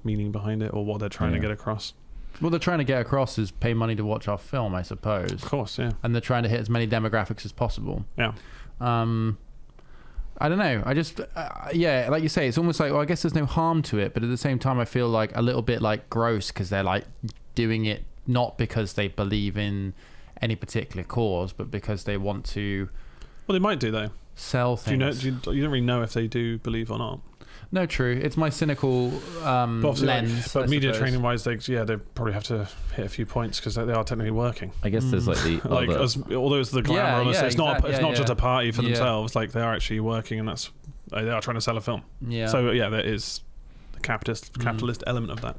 meaning behind it or what they're trying to get across. What they're trying to get across is pay money to watch our film, I suppose. Of course, yeah. And they're trying to hit as many demographics as possible. Yeah. I don't know. I just, like you say, it's almost like, well, I guess there's no harm to it, but at the same time, I feel like a little bit like gross because they're like doing it not because they believe in any particular cause, but because they want to. Well, they might do though. Sell things. You don't really know if they do believe or not. No, true. It's my cynical lens. But I media suppose. training wise, they probably have to hit a few points because they are technically working. I guess there's like the Like other, although it's the glamour, it's not just a party for Yeah. themselves. Like they are actually working, and they are trying to sell a film. Yeah. So there is the capitalist element of that.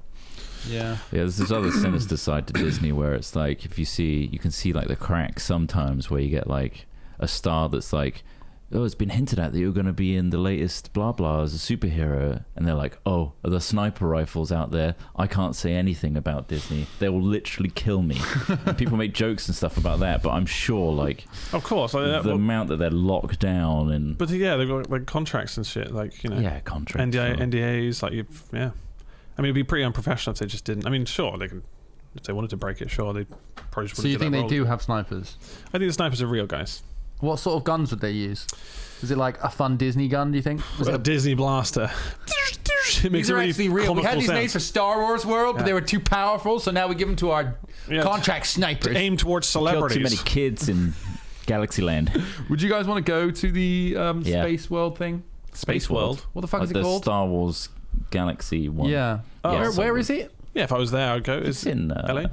Yeah. there's this other sinister side to Disney where it's like if you can see like the cracks sometimes where you get like a star that's like, oh, it's been hinted at that you're going to be in the latest blah blah as a superhero, and they're like, oh, are the sniper rifles out there? I can't say anything about Disney. They will literally kill me. And people make jokes and stuff about that, but I'm sure like Of course, the amount that they're locked down and but they've got like contracts and shit, like contracts. NDAs, like I mean, it'd be pretty unprofessional if they just didn't. I mean, sure, they can. If they wanted to break it, sure, they probably just wouldn't. So you do think that they role. do have snipers? I think the snipers are real guys. What sort of guns would they use? Is it like a fun Disney gun, do you think? Was A Disney blaster. It makes These are a really actually real. We had comical these sound. names for Star Wars World, but they were too powerful, so now we give them to our contract snipers. Aim towards Killed celebrities. too many kids in Galaxyland. Would you guys want to go to the Space World thing? Space World. What the fuck Like is it the called? Star Wars Galaxy one. Yeah. Yes, Where is it? Yeah, if I was there, I'd go. It's in LA?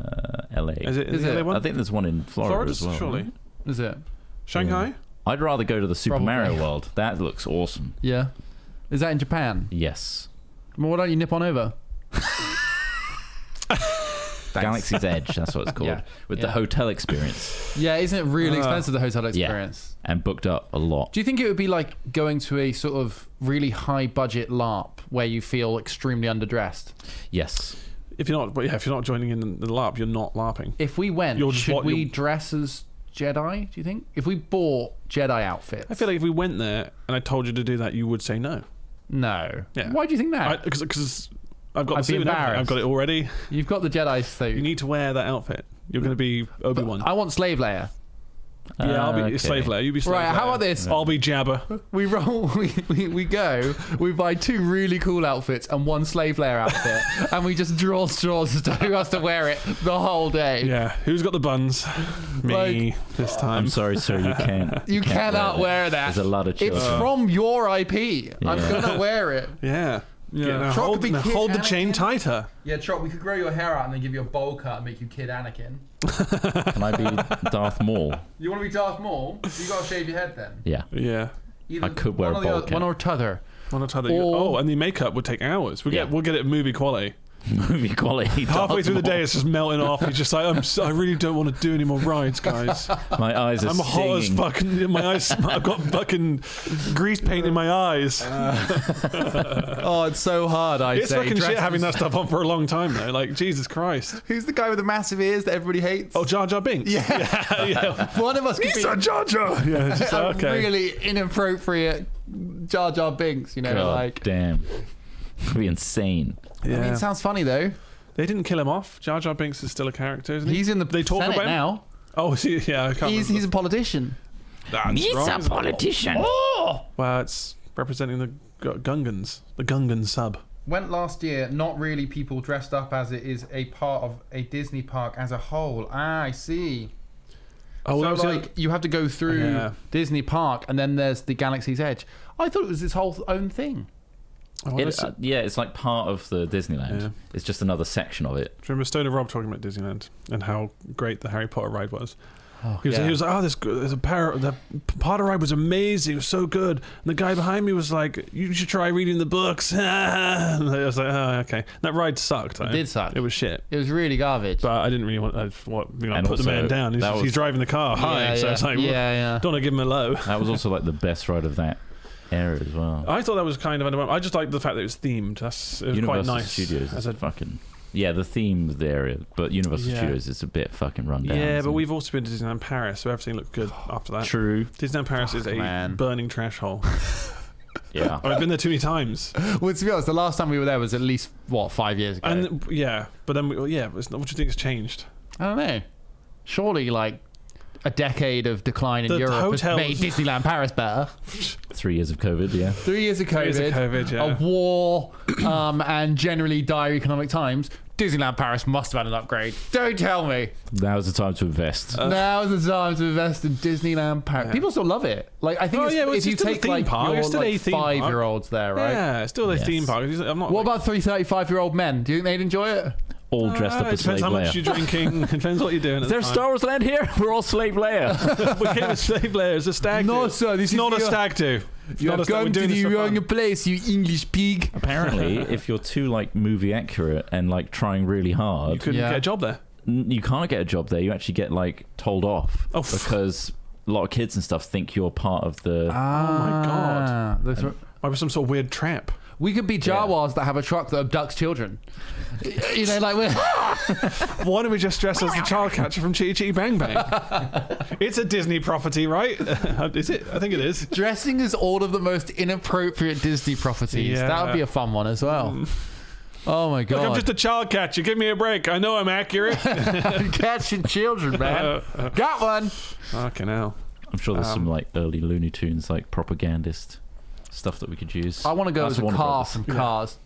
LA. Is it? Is the it? LA one? I think there's one in Florida as well. surely. right? Is it? Shanghai. I'd rather go to the Super Probably. Mario World. That looks awesome. Yeah. Is that in Japan? Yes. Well, why don't you nip on over? Galaxy's Edge, that's what it's called. Yeah. With the hotel experience. Yeah, isn't it really expensive, the hotel experience? And booked up a lot. Do you think it would be like going to a sort of really high budget LARP where you feel extremely underdressed? Yes. If you're not joining in the LARP, you're not LARPing. If we went, You're just should we dress as Jedi, do you think? If we bought Jedi outfits? I feel like if we went there and I told you to do that, you would say no. No. Yeah. Why do you think that? Because I've got I'd the suit be and everything. embarrassed. I've got it already. You've got the Jedi suit. You need to wear that outfit. You're going to be Obi-Wan. I want Slave Leia. Yeah, I'll be Okay. Slave Leia. You be Slave Right, Leia. how about this? I'll be Jabba. We roll. We go. We buy 2 really cool outfits and 1 Slave Leia outfit, and we just draw straws as to who has to wear it the whole day. Yeah. Who's got the buns? Me this time. I'm sorry, sir, you can't. You can't cannot wear that. There's a lot of children. It's from your IP. I'm Yeah. gonna wear it. Yeah. Yeah. Now Trott could be Kid hold the chain Anakin. tighter. Yeah, Trott, we could grow your hair out and then give you a bowl cut and make you Kid Anakin. Can I be Darth Maul? You want to be Darth Maul? You gotta shave your head then. Yeah. Yeah. Either I could wear one a or the bowl other- cut. One or t'other. One or t'other. Or- And the makeup would take hours. Yeah. We'll get it movie quality. Movie quality. Halfway Darth through the Maul. day, it's just melting off. He's just like, I really don't want to do any more rides, guys. My eyes are I'm hot as stinging. fucking. My eyes. I've got fucking grease paint in my eyes. Oh, it's so hard. It's fucking shit having that stuff on for a long time though. Like Jesus Christ. Who's the guy with the massive ears that everybody hates? Oh, Jar Jar Binks. Yeah. yeah. One of us could be Jar Jar. Yeah. It's just, a okay. really inappropriate Jar Jar Binks. You know, God like. damn. It'd be insane. Yeah. I mean, it sounds funny though. They didn't kill him off. Jar Jar Binks is still a character, isn't he? He's in the They talk Senate about him? now. Oh, is he? Yeah. I can't He's remember. a politician. That's wrong, isn't it? politician. Well, it's representing the Gungans. The Gungan sub. Went last year. Not really people dressed up as it is a part of a Disney park as a whole. Ah, I see. Oh, that was so the like you have to go through Yeah. Disney Park, and then there's the Galaxy's Edge. I thought it was this whole own thing. Oh, It's like part of the Disneyland. Yeah. It's just another section of it. Do you remember Stoner Rob talking about Disneyland and how great the Harry Potter ride was? He was like, oh, the Potter ride was amazing. It was so good. And the guy behind me was like, you should try reading the books. And I was like, oh, okay. That ride sucked. It did suck. It was shit. It was really garbage. But I didn't really want to put the man down. He's driving the car high. So it's like, don't want to give him a low. That was also like the best ride of that era as well. I thought that was kind of underwhelming. I just liked the fact that it was themed. It was Universal quite nice. Studios is fucking... Yeah, the theme of the area, but Universal Studios is a bit fucking run down. Yeah, but we've also been to Disneyland Paris, so everything looked good after that. True. Disneyland Paris is a burning trash hole. Yeah. I've been there too many times. Well, to be honest, the last time we were there was at least, 5 years ago? And but then, what do you think has changed? I don't know. Surely, like, a decade of decline in The Europe hotels... has made Disneyland Paris better. 3 years of COVID, yeah. 3 years of COVID, a war, and generally dire economic times. Disneyland Paris must have had an upgrade. Don't tell me. Now's the time to invest. Now's the time to invest in Disneyland Paris. People still love it. Like, I think if you take like your 5-year-olds there, right? Yeah, it's still a theme park. What about 35-year-old men? Do you think they'd enjoy it? All dressed up as Slave Depends how Leia. much you're drinking. Depends what you're doing. Is there a Star Wars land here? We're all Slave Leia. We're getting a Slave Leia. It's a stag do. No, sir. This is not a stag do. You're going to the wrong place, you English pig. Apparently, if you're too like movie accurate and like trying really hard, you couldn't get a job there. You can't get a job there. You actually get like told off because a lot of kids and stuff think you're part of the. Oh my god! Might be some sort of weird trap. We could be Jawas that have a truck that abducts children. You know, like we're. Why don't we just dress as the child catcher from Chitty Chitty Bang Bang? It's a Disney property, right? Is it? I think it is. Dressing as all of the most inappropriate Disney properties. Yeah. That would be a fun one as well. Oh my god! Look, I'm just a child catcher. Give me a break. I know I'm accurate. I'm catching children, man. Got one. Fucking hell. I'm sure there's some like early Looney Tunes like propagandist stuff that we could use. I want to go as a car from Cars.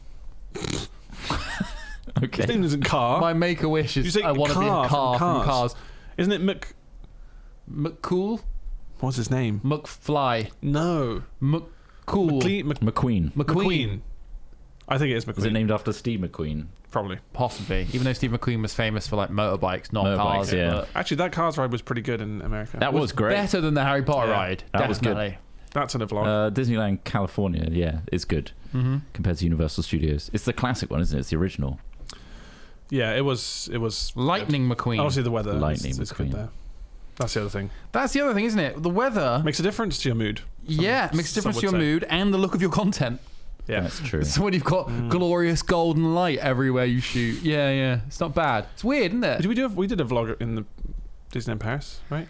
Okay. His name isn't Car. My make-a-wish is I want to be a car from Cars. Isn't it McCool? What's his name? McFly. No. McCool. McQueen. I think it is McQueen. Is it named after Steve McQueen? Probably. Possibly. Even though Steve McQueen was famous for like motorbikes, not cars. Yeah. But actually, that Cars ride was pretty good in America. That was great. Better than the Harry Potter ride. That definitely. was good. That's in a vlog. Disneyland California, yeah, it's good compared to Universal Studios. It's the classic one, isn't it? It's the original. Yeah, it was. Lightning good. McQueen. Obviously, the weather. Lightning is good there. That's the other thing. That's the other thing, isn't it? The weather makes a difference to your mood. Yeah, it makes a difference to your mood and the look of your content. Yeah, that's true. So when you've got glorious golden light everywhere you shoot, yeah, it's not bad. It's weird, isn't it? We did a vlog in the Disneyland Paris, right?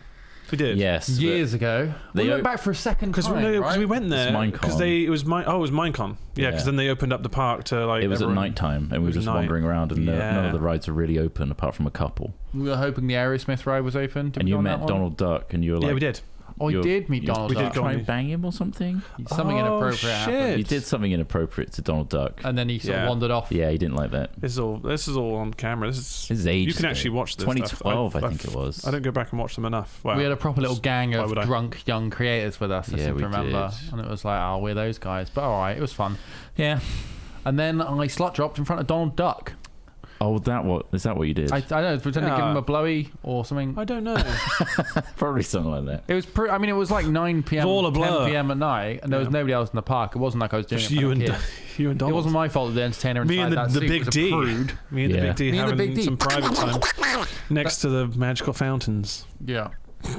We did. Yes. Years ago. We went back for a second time, because we went there because it was Minecon. Yeah, because then they opened up the park to like. It was at night time, and we were just wandering around, and none of the rides are really open apart from a couple. We were hoping the Aerosmith ride was open. And you met Donald Duck, and you were like, yeah, we did. Oh, you did meet Donald Duck. Did try and bang him or something? Something inappropriate happened. You did something inappropriate to Donald Duck. And then he sort of wandered off. Yeah, he didn't like that. This is all on camera. This is ages. You can actually watch this 2012, stuff. I think it was. I don't go back and watch them enough. Wow. We had a proper little gang of drunk young creators with us, I seem to remember. Did. And it was like, oh, we're those guys. But all right, it was fun. Yeah. And then I slut dropped in front of Donald Duck. Oh, is that what you did? I don't know, pretending to give him a blowy or something. I don't know. Probably something like that. It was it was like 9 p.m. all a blur. 10 p.m. at night, and there was nobody else in the park. It wasn't like I was doing just it for you and It Donald. wasn't my fault that the entertainer inside me and that the suit Big was D. a prude. Me and the Big D having some private time next to the magical fountains. Yeah.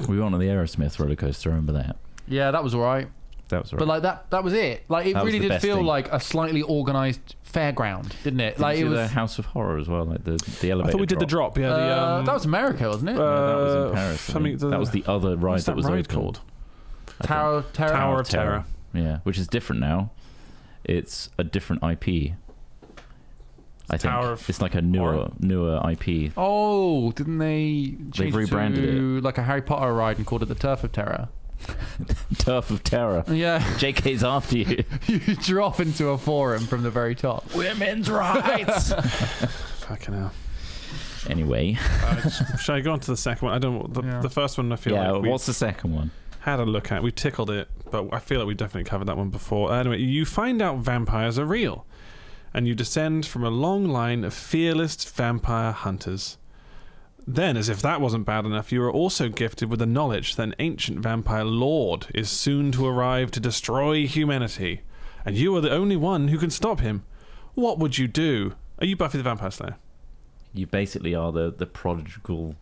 We went on the Aerosmith roller coaster. Remember that? Yeah, that was all right. That was all right. But like that was it. Like it really did feel like a slightly organised fairground, didn't it? Like it was the House of Horror as well, like the elevator. I thought we did the drop. Yeah, that was America, wasn't it? No, that was in Paris. That was the other ride that was ride open. called? Tower of Terror. Yeah, which is different now. It's a different IP. I think it's like a newer IP. Oh, didn't they change They've rebranded it like a Harry Potter ride and called it the Turf of Terror? Turf of Terror. Yeah. JK's after you. You drop into a forum from the very top. Women's rights. Fucking hell. Anyway. Should I go on to the second one? I don't. The first one I feel like. What's the second one? Had a look at. We tickled it, but I feel like we definitely covered that one before. Anyway, you find out vampires are real, and you descend from a long line of fearless vampire hunters. Then, as if that wasn't bad enough, you are also gifted with the knowledge that an ancient vampire lord is soon to arrive to destroy humanity, and you are the only one who can stop him. What would you do? Are you Buffy the Vampire Slayer? You basically are the prodigal,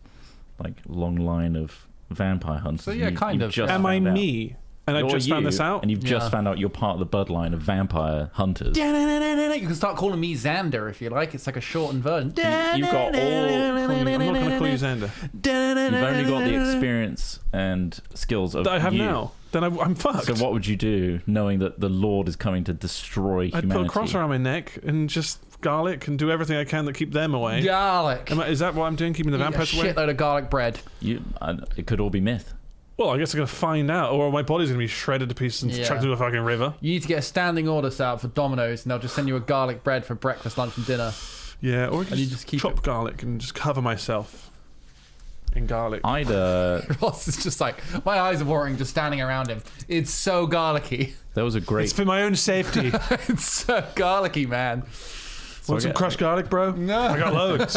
like, long line of vampire hunters. So, yeah, kind of. Am I me? And I just found this out? And you've just found out you're part of the bloodline of vampire hunters. You can start calling me Xander if you like. It's like a shortened version. You've got all... I'm not going to call you Xander. You've only got the experience and skills of that I have you. now. Then I'm fucked. So what would you do, knowing that the Lord is coming to destroy humanity? I'd put a cross around my neck and just garlic and do everything I can to keep them away. Garlic. Is that what I'm doing, keeping the vampires away? A shitload of garlic bread. It could all be myth. Well, I guess I'm going to find out, or my body's going to be shredded to pieces and chucked into a fucking river. You need to get a standing order set out for Domino's, and they'll just send you a garlic bread for breakfast, lunch, and dinner. Yeah, or you just keep chop garlic and just cover myself in garlic. Ross is just like, my eyes are watering just standing around him. It's so garlicky. There was a great... It's for my own safety. It's so garlicky, man. Want some crushed garlic, bro? No. I got loads.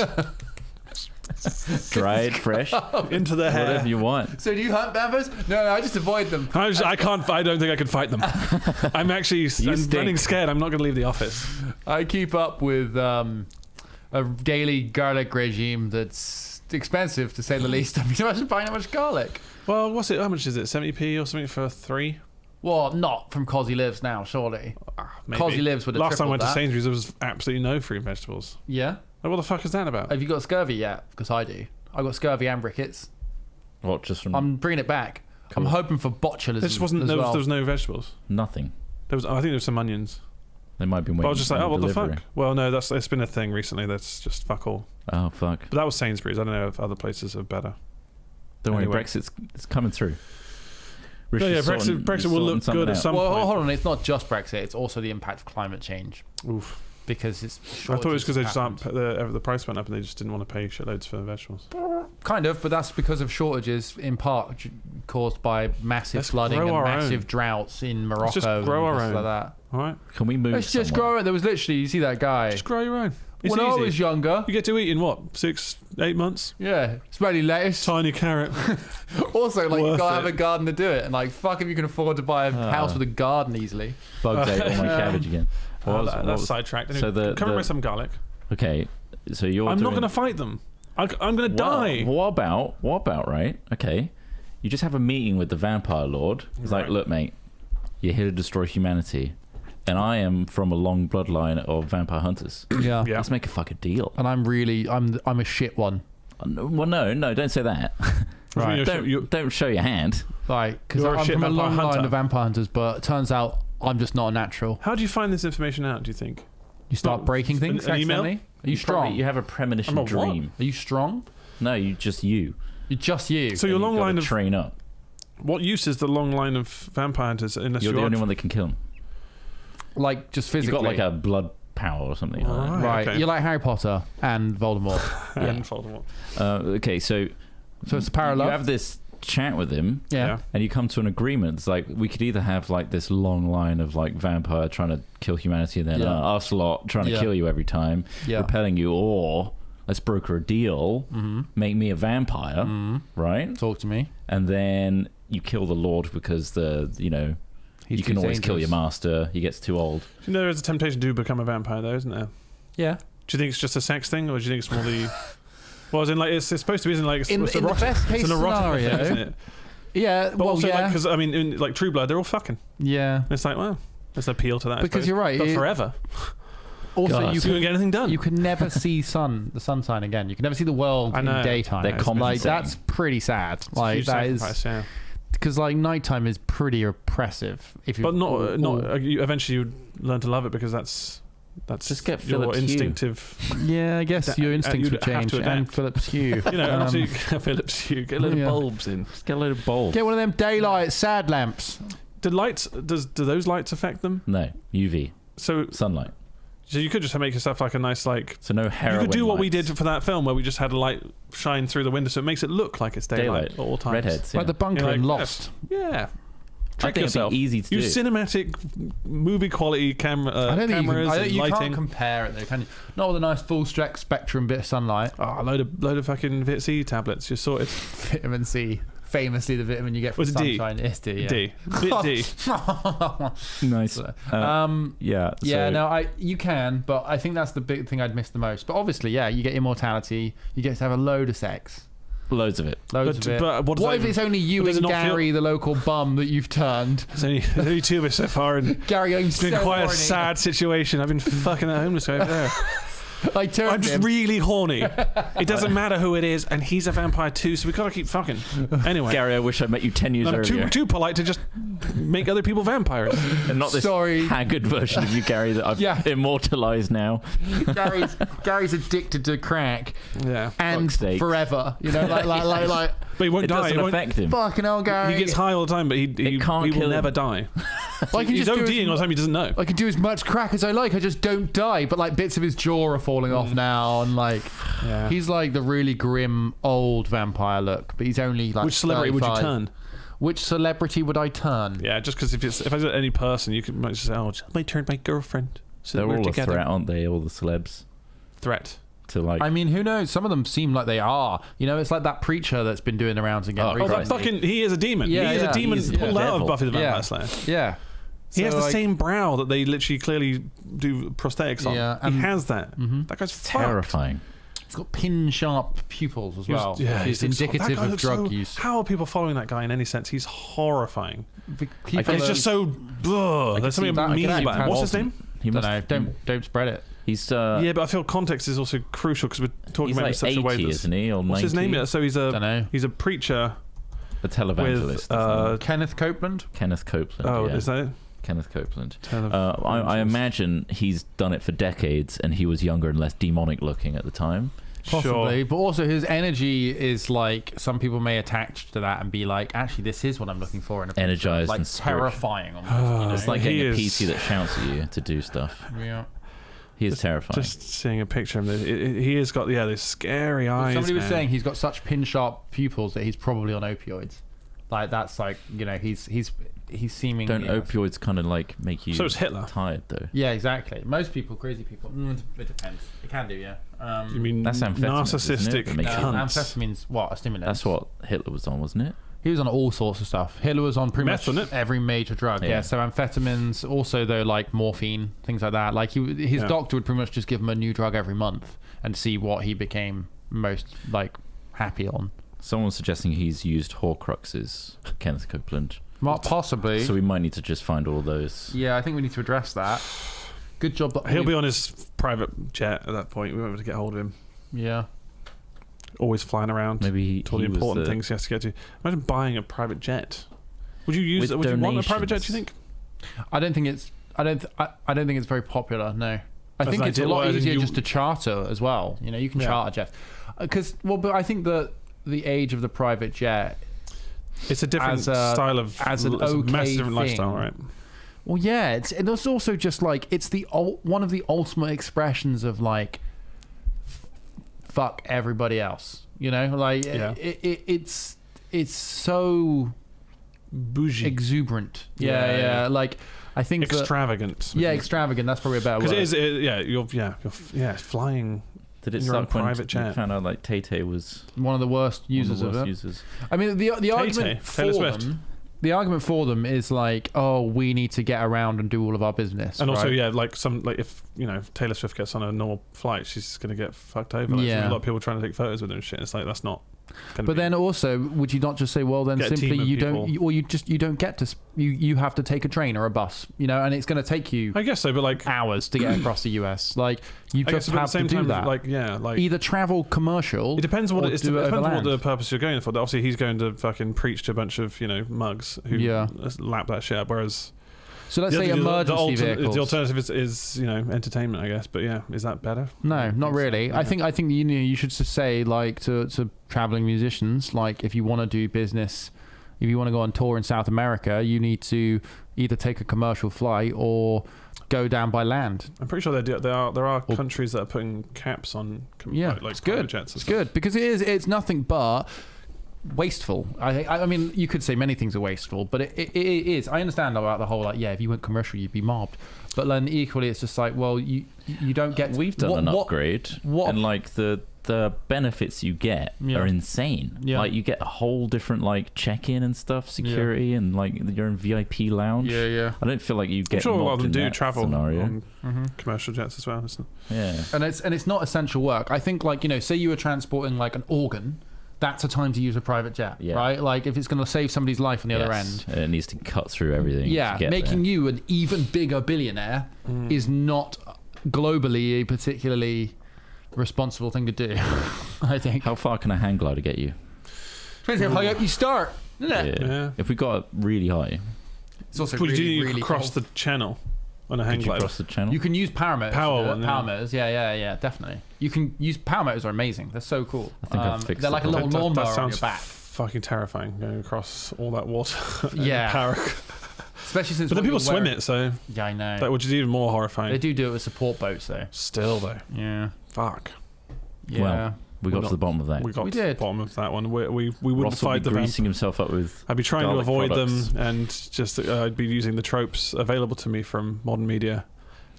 Dried, fresh, into the hair. whatever you want. So do you hunt vampires? No, I just avoid them. I don't think I can fight them. I'm running scared. I'm not going to leave the office. I keep up with a daily garlic regime that's expensive, to say the least. I mean, imagine buying that much garlic. Well, what's it? How much is it? 70p or something for 3? Well, not from Cos he lives now, surely. Cos he lives would have Last time I went to that. Sainsbury's, there was absolutely no fruit and vegetables. Yeah? Like, what the fuck is that about? Have you got scurvy yet? Because I do. I got scurvy and rickets. What, just from... I'm bringing it back. Cool. I'm hoping for botulism. There just wasn't. There was no vegetables. Nothing. I think there was some onions. They might be waiting. But I was just like, for oh, what delivery. the fuck? Well, no, it's been a thing recently. That's just fuck all. Oh, fuck. But that was Sainsbury's. I don't know if other places are better. Don't Anyway. worry, it's coming through. No, yeah, Brexit will look good at some point. Well, hold on. It's not just Brexit. It's also the impact of climate change. Oof. Because it's... I thought it was because they just the price went up and they just didn't want to pay shitloads for vegetables. Kind of, but that's because of shortages, in part caused by massive flooding and massive droughts in Morocco. Let's just grow our own. Like that. All right. Can we move? Let's just grow it. There was literally, you see that guy. Just grow your own. It's when easy. I was younger. You get to eat in what, 6-8 months? Yeah, smelly lettuce. Tiny carrot. Also, like, you Worth gotta have it. a garden to do it, and like, fuck if you can afford to buy a house with a garden easily. Bugs ate all my cabbage again. That's sidetracked. Anyway, so cover by some garlic. Okay, so I'm not going to fight them. I'm going to die. What about, right? Okay, you just have a meeting with the vampire lord. It's like, look, mate, you're here to destroy humanity, and I am from a long bloodline of vampire hunters. Yeah. Let's make a fucking deal. And I'm a shit one. Well, no, don't say that. Right. Don't show your hand. Like, because You're a I'm shit from a vampire long line hunter. of vampire hunters, but it turns out I'm just not a natural. How do you find this information out, do you think? You start breaking things an email? accidentally? Are you strong? You have a premonition I'm a what? dream. Are you strong? No, You're just you. You're just you. So your And long you've gotta line of... train up. What use is the long line of vampire hunters unless You're the only one that can kill them. Like, just You've physically. got like a blood power or something. like that. Right. okay. You're like Harry Potter and Voldemort. And Voldemort. Okay, so So it's a parallel. you have this chat with him, Yeah. and you come to an agreement. It's like, we could either have like this long line of like vampire trying to kill humanity, and then us lot trying to kill you every time, repelling you, or let's broker a deal, make me a vampire, right? Talk to me. And then you kill the Lord because He's you can too always kill your dangerous. master. He gets too old. You know, there is a temptation to become a vampire, though, isn't there? Yeah. Do you think it's just a sex thing, or do you think it's more the... Well, as in, like, it's supposed to be, isn't it? Like, In it's the erotic. best case It's an erotic scenario. thing, isn't it? Yeah. But Well, also, yeah. because, I mean, in, like, True Blood, they're all fucking. Yeah. It's like, well, let's appeal to that. I Because suppose. you're right. But forever. Also, God. You couldn't get anything done. you can never see the sun sign again. You can never see the world I in know. daytime. They're compensating. Like, that's pretty sad. It's a Like, huge that sacrifice, is... yeah. Because, like, nighttime is pretty oppressive. If you But not. Eventually, you learn to love it because that's Just get your Phillips Hue. instinctive. Yeah, I guess your instincts you'd would have change. to And adapt. Phillips Hue. You know, Phillips Hue. Get a load of bulbs in. Just get a load of bulbs. Get one of them daylight sad lamps. Do those lights affect them? No, UV, So sunlight. you could just make yourself like a nice like. So no heroin. You could do what we lights. did for that film where we just had a light shine through the window, so it makes it look like it's daylight, at all times. Redheads. Yeah. Like the bunker You're like, in Lost. Yeah. Trick think it'd be yourself. easy to Use do. cinematic movie quality cameras and you lighting. can't compare it though, can you? Not with a nice full spectrum bit of sunlight. A load of fucking Vit C tablets. You're sorted. Vitamin C, famously the vitamin you get from Was it D? sunshine. It's D. Yeah. D. Bit D. Nice. Yeah. Yeah, so- no, you can, but I think that's the big thing I'd miss the most. But obviously, yeah, you get immortality. You get to have a load of sex. Loads of it. Loads But- of it. but what does what that if even- it's only you but does and it not Gary, the local bum that you've turned? There's only 2 of us so far, and Gary going it's been so quite horny. a sad situation. I've been fucking that homeless guy over there. I turned I'm just him. really horny. It doesn't matter who it is, and he's a vampire too, so we gotta keep fucking. Anyway, Gary, I wish I met you 10 years I'm earlier. too polite to just make other people vampires. And not this Sorry. haggard version of you, Gary, that I've Yeah. immortalised now. Gary's addicted to crack Yeah, and Fuck's sake. forever. You know, like but he won't It die. doesn't He won't- affect him. fucking hell, Gary. He gets high all the time, but he can't will kill him. never die. I can He's just do ODing all the time. He doesn't know. I can do as much crack as I like. I just don't die. But like bits of his jaw are falling off now, and like Yeah. he's like the really grim old vampire look. But he's only like. Which celebrity would you 35. turn? Which celebrity would I turn? Yeah, just because if I was any person, you could might just say, "Oh, I might turn my girlfriend." So They're we're all together. a threat, aren't they? All the celebs. Threat. To like. I mean, who knows? Some of them seem like they are. You know, it's like that preacher that's been doing the rounds again. Oh, Oh, that Christ. fucking he is a demon. Yeah, he is yeah. a demon He's pulled the out of devil. Buffy the Vampire Yeah. Slayer. Yeah. He has So, the like, same brow that they literally clearly do prosthetics on. Yeah, he and- has that. That guy's fucked. terrifying. It's got pin sharp pupils as He was- well. yeah, which is he looks- that indicative guy of looks drug so- use. How are people following that guy in any sense? He's horrifying. People He's are- just so. Ugh, there's something see that. I mean can see about him. that. What's his name? He Don't must. know. Don't spread it. He's Yeah, but I feel context is also crucial because we're talking he's about it in like such 80, a way that's. isn't he? Or What's 90? his name? Yeah, so he's Dunno. a preacher A televangelist. with. isn't he? Kenneth Copeland. Kenneth Copeland. Oh, yeah. is that it? Kenneth Copeland. Televangelist. I imagine he's done it for decades, and he was younger and less demonic looking at the time. Possibly, Sure. but also his energy is like some people may attach to that and be like, actually, this is what I'm looking for in a picture. Energized like and spiritual. terrifying. Almost, you know? It's like He getting a is- PT that shouts at you to do stuff. Yeah. He is terrifying. Just seeing a picture of him, he has got those scary eyes. Somebody was man. saying he's got such pin sharp pupils that he's probably on opioids. Like that's like he's seeming. Don't opioids kind of like make you So is Hitler. tired though? Yeah, exactly. Most people, crazy people. It depends. It can do, yeah. You mean That's amphetamines, isn't it, narcissistic that makes you- cunts? Amphetamines, what? A stimulant. That's what Hitler was on, wasn't it? He was on all sorts of stuff. Hitler was on pretty Meth, much wasn't it? every major drug. Yeah. Yeah. So amphetamines, also though, like morphine, things like that. Like his Yeah. doctor would pretty much just give him a new drug every month and see what he became most like happy on. Someone's suggesting he's used Horcruxes, Kenneth Copeland. Not possibly. So we might need to just find all those. Yeah, I think we need to address that. Good job that He'll be on his private jet at that point. We won't be able to get hold of him. Yeah. Always flying around. Maybe to all the he was important things he has to get to. Imagine buying a private jet. Would you use? With Would you want a private jet? donations. Do you think? I don't think it's. I don't think it's very popular. No. I As think in, it's a well, lot as in easier you- just to charter as well. You know, you can Yeah. charter jets. But I think that the age of the private jet. It's a different As a- style of. as an it's a okay massive different lifestyle, thing. right? Well, yeah, and it's also just like it's one of the ultimate expressions of like fuck everybody else. You know, like Yeah. it's so Bougie. exuberant. Yeah, Yeah. yeah. Like I think that, Extravagant. yeah, extravagant. That's probably a better word. Because you're flying. Did it Your own suck when private you jet. found out like Tay-Tay was One of the worst users one of of the it. worst users? I mean, the argument Taylor for Swift. them. The argument for them is like, oh, we need to get around and do all of our business. And also, right? yeah, like if if Taylor Swift gets on a normal flight, she's gonna get fucked over. Like, Yeah. a lot of people trying to take photos with her and shit. It's like that's not. But then also, would you not just say, well, then Get a simply team of you don't, people. you don't get to, you have to take a train or a bus, you know, and it's going to take you I guess so, but like hours to get across the US. Like you I guess just but at have the same to do time, that. like either travel commercial. it depends on what or it is. It do depends on what overland. the purpose you're going for. Obviously, he's going to fucking preach to a bunch of mugs who Yeah. lap that shit up. Whereas So let's say the emergency vehicles. the alternative is entertainment, I guess. But yeah, is that better? No, not really. Yeah. I think you should just say like to traveling musicians, like if you want to do business, if you want to go on tour in South America, you need to either take a commercial flight or go down by land. I'm pretty sure there are countries that are putting caps on Yeah, like it's private good. jets. And It's stuff. good because it's nothing but wasteful. I mean, you could say many things are wasteful, but it is. I understand about the whole, like, yeah, if you went commercial, you'd be mobbed. But then equally, it's just like, well, you don't get. We've done an upgrade, and like the benefits you get are insane. Yeah. Like you get a whole different like check-in and stuff, security, and like you're in VIP lounge. Yeah. I don't feel like you get. I'm sure a lot of them do travel scenario. on commercial jets as well, isn't it? Yeah. And it's not essential work. I think, like, say you were transporting like an organ. That's a time to use a private jet, right? Like, if it's going to save somebody's life on the other end. It needs to cut through everything. Yeah, making you an even bigger billionaire is not globally a particularly responsible thing to do, I think. How far can a hang glider get you? Depends how high up you start, isn't it? Yeah. If we got really high. It's also Would really, you really cross cold. the channel on a hang glider? Cross the channel? You can use power motors. Power motors, yeah, definitely. You can use power motors. Are amazing. They're so cool. I think I've fixed they're like a little lawnmower that on your back. Fucking terrifying going across all that water. Yeah. Power. Especially since. But then people swim it, so yeah, I know. that which is even more horrifying. They do it with support boats, though. Still though. Yeah. Fuck. Yeah. Well, we got to the bottom of that. We got to the bottom of that one. We wouldn't Ross will fight be the greasing himself up with. I'd be trying to garlic avoid products. them and just I'd be using the tropes available to me from modern media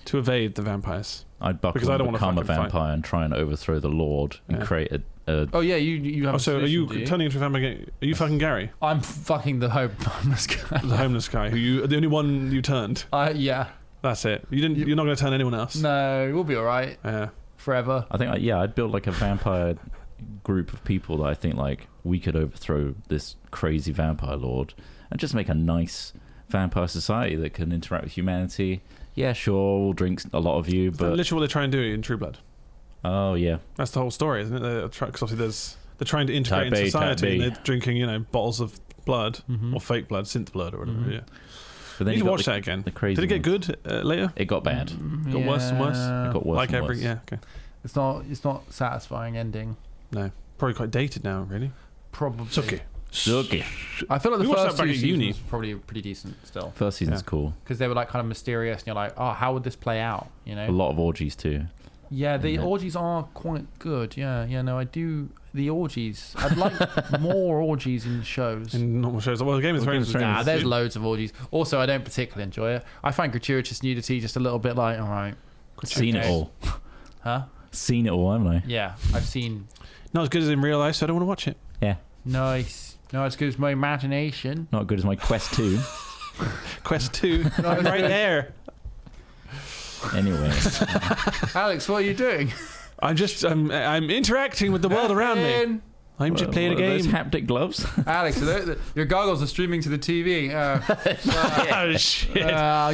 to evade the vampires. I'd buckle Because I don't and wanna become a fucking vampire and try and overthrow the Lord and Yeah. create a Oh yeah, you have. Oh, a so are solution, you do turning into a vampire again? Are you fucking Gary, I'm fucking the homeless guy. the homeless guy the only one you turned? Yeah. That's it. You're not going to turn anyone else. No, we'll be all right Yeah. forever. I think I'd build like a vampire group of people that I think like we could overthrow this crazy vampire lord and just make a nice vampire society that can interact with humanity. Yeah, sure, we'll drink a lot of you, Is that but literally what they're trying to do in True Blood. oh yeah, That's the whole story, isn't it? Because obviously they're trying to integrate Type A, into society. type B. And they're drinking, bottles of blood Mhm. or fake blood, synth blood or whatever. Mhm. Yeah. but then You you need to got watch that again. the crazy. Did it get ones. good later? It got bad. Got worse and worse? It got worse. Like and every worse. Okay. It's not satisfying ending. No. Probably quite dated now, really. Probably. It's okay. Sucky. I feel like We the watched first that back two at seasons uni. was probably pretty decent still, First season's Yeah. cool. because they were like kind of mysterious, and you're like, oh, how would this play out? A lot of orgies too. Yeah, the Yeah. orgies are quite good. Yeah, no, I do. The orgies. I'd like more orgies in shows. In normal shows. Well, Game of Well, Game Thrones of was Thrones- Nah, there's loads of orgies. Also, I don't particularly enjoy it. I find gratuitous nudity just a little bit like, all right. Seen it Okay. all. Huh? Seen it all, haven't I? Yeah, I've seen. not as good as in real life, so I don't want to watch it. Yeah. Nice. Not as good as my imagination. Not good as my Quest 2. Quest 2. I'm right there. Anyway. Alex, what are you doing? I'm just I'm interacting with the world around me. I'm just playing a What are those game. haptic gloves. Alex, your goggles are streaming to the TV. Oh shit.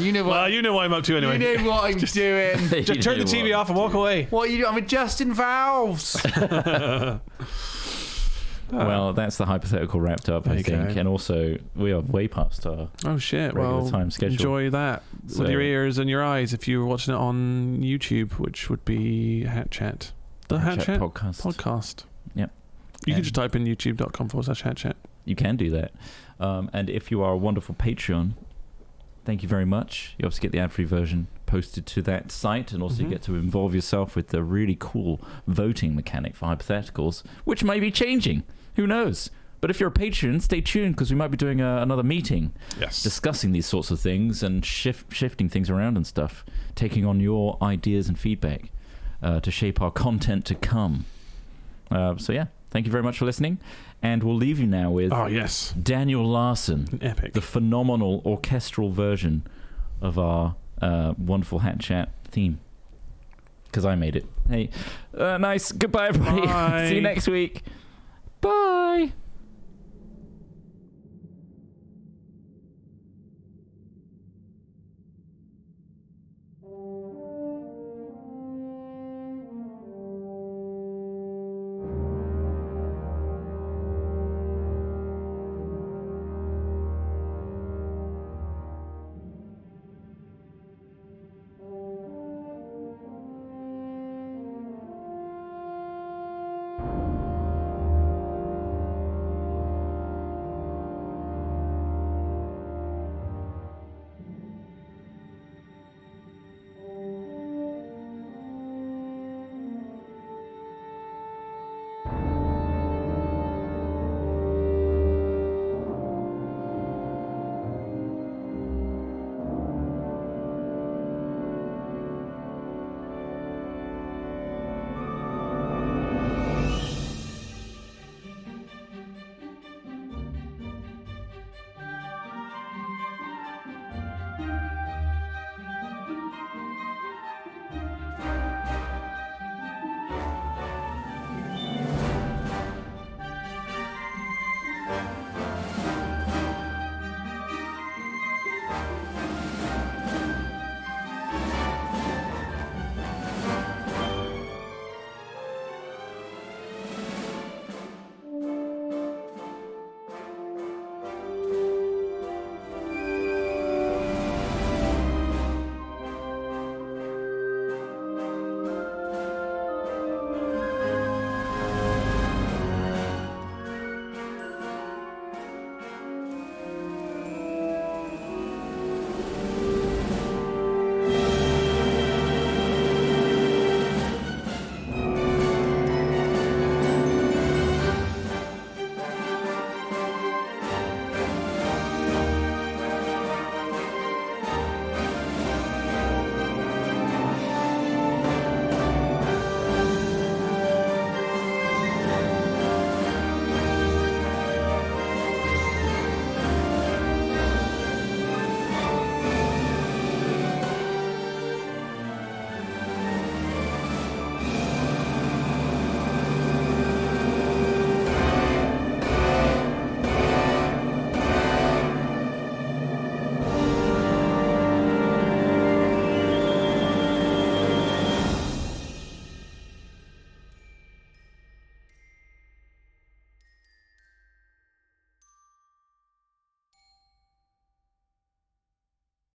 You know what? Well, you know what I'm up to anyway. You know what I'm doing. Just turn the TV off and walk away. What are you doing? I'm adjusting valves. Well, that's the hypothetical wrapped up, I Okay. think. And also, we are way past our Oh shit. regular Well, time schedule. enjoy that So- with your ears and your eyes if you were watching it on YouTube, which would be Hat Chat. The Hat Chat podcast. Yep. You can And- just type in youtube.com/Hat Chat. You can do that. And if you are a wonderful Patreon, thank you very much. You obviously get the ad-free version posted to that site, and also you Mhm. get to involve yourself with the really cool voting mechanic for hypotheticals, which may be changing. Who knows? But if you're a patron, stay tuned, because we might be doing another meeting Yes. discussing these sorts of things and shifting things around and stuff, taking on your ideas and feedback to shape our content to come. So yeah, thank you very much for listening, and we'll leave you now with Oh yes. Daniel Larson, Epic. the phenomenal orchestral version of our wonderful Hat Chat theme, because I made it. Hey, nice. Goodbye, everybody. Bye. See you next week. Bye.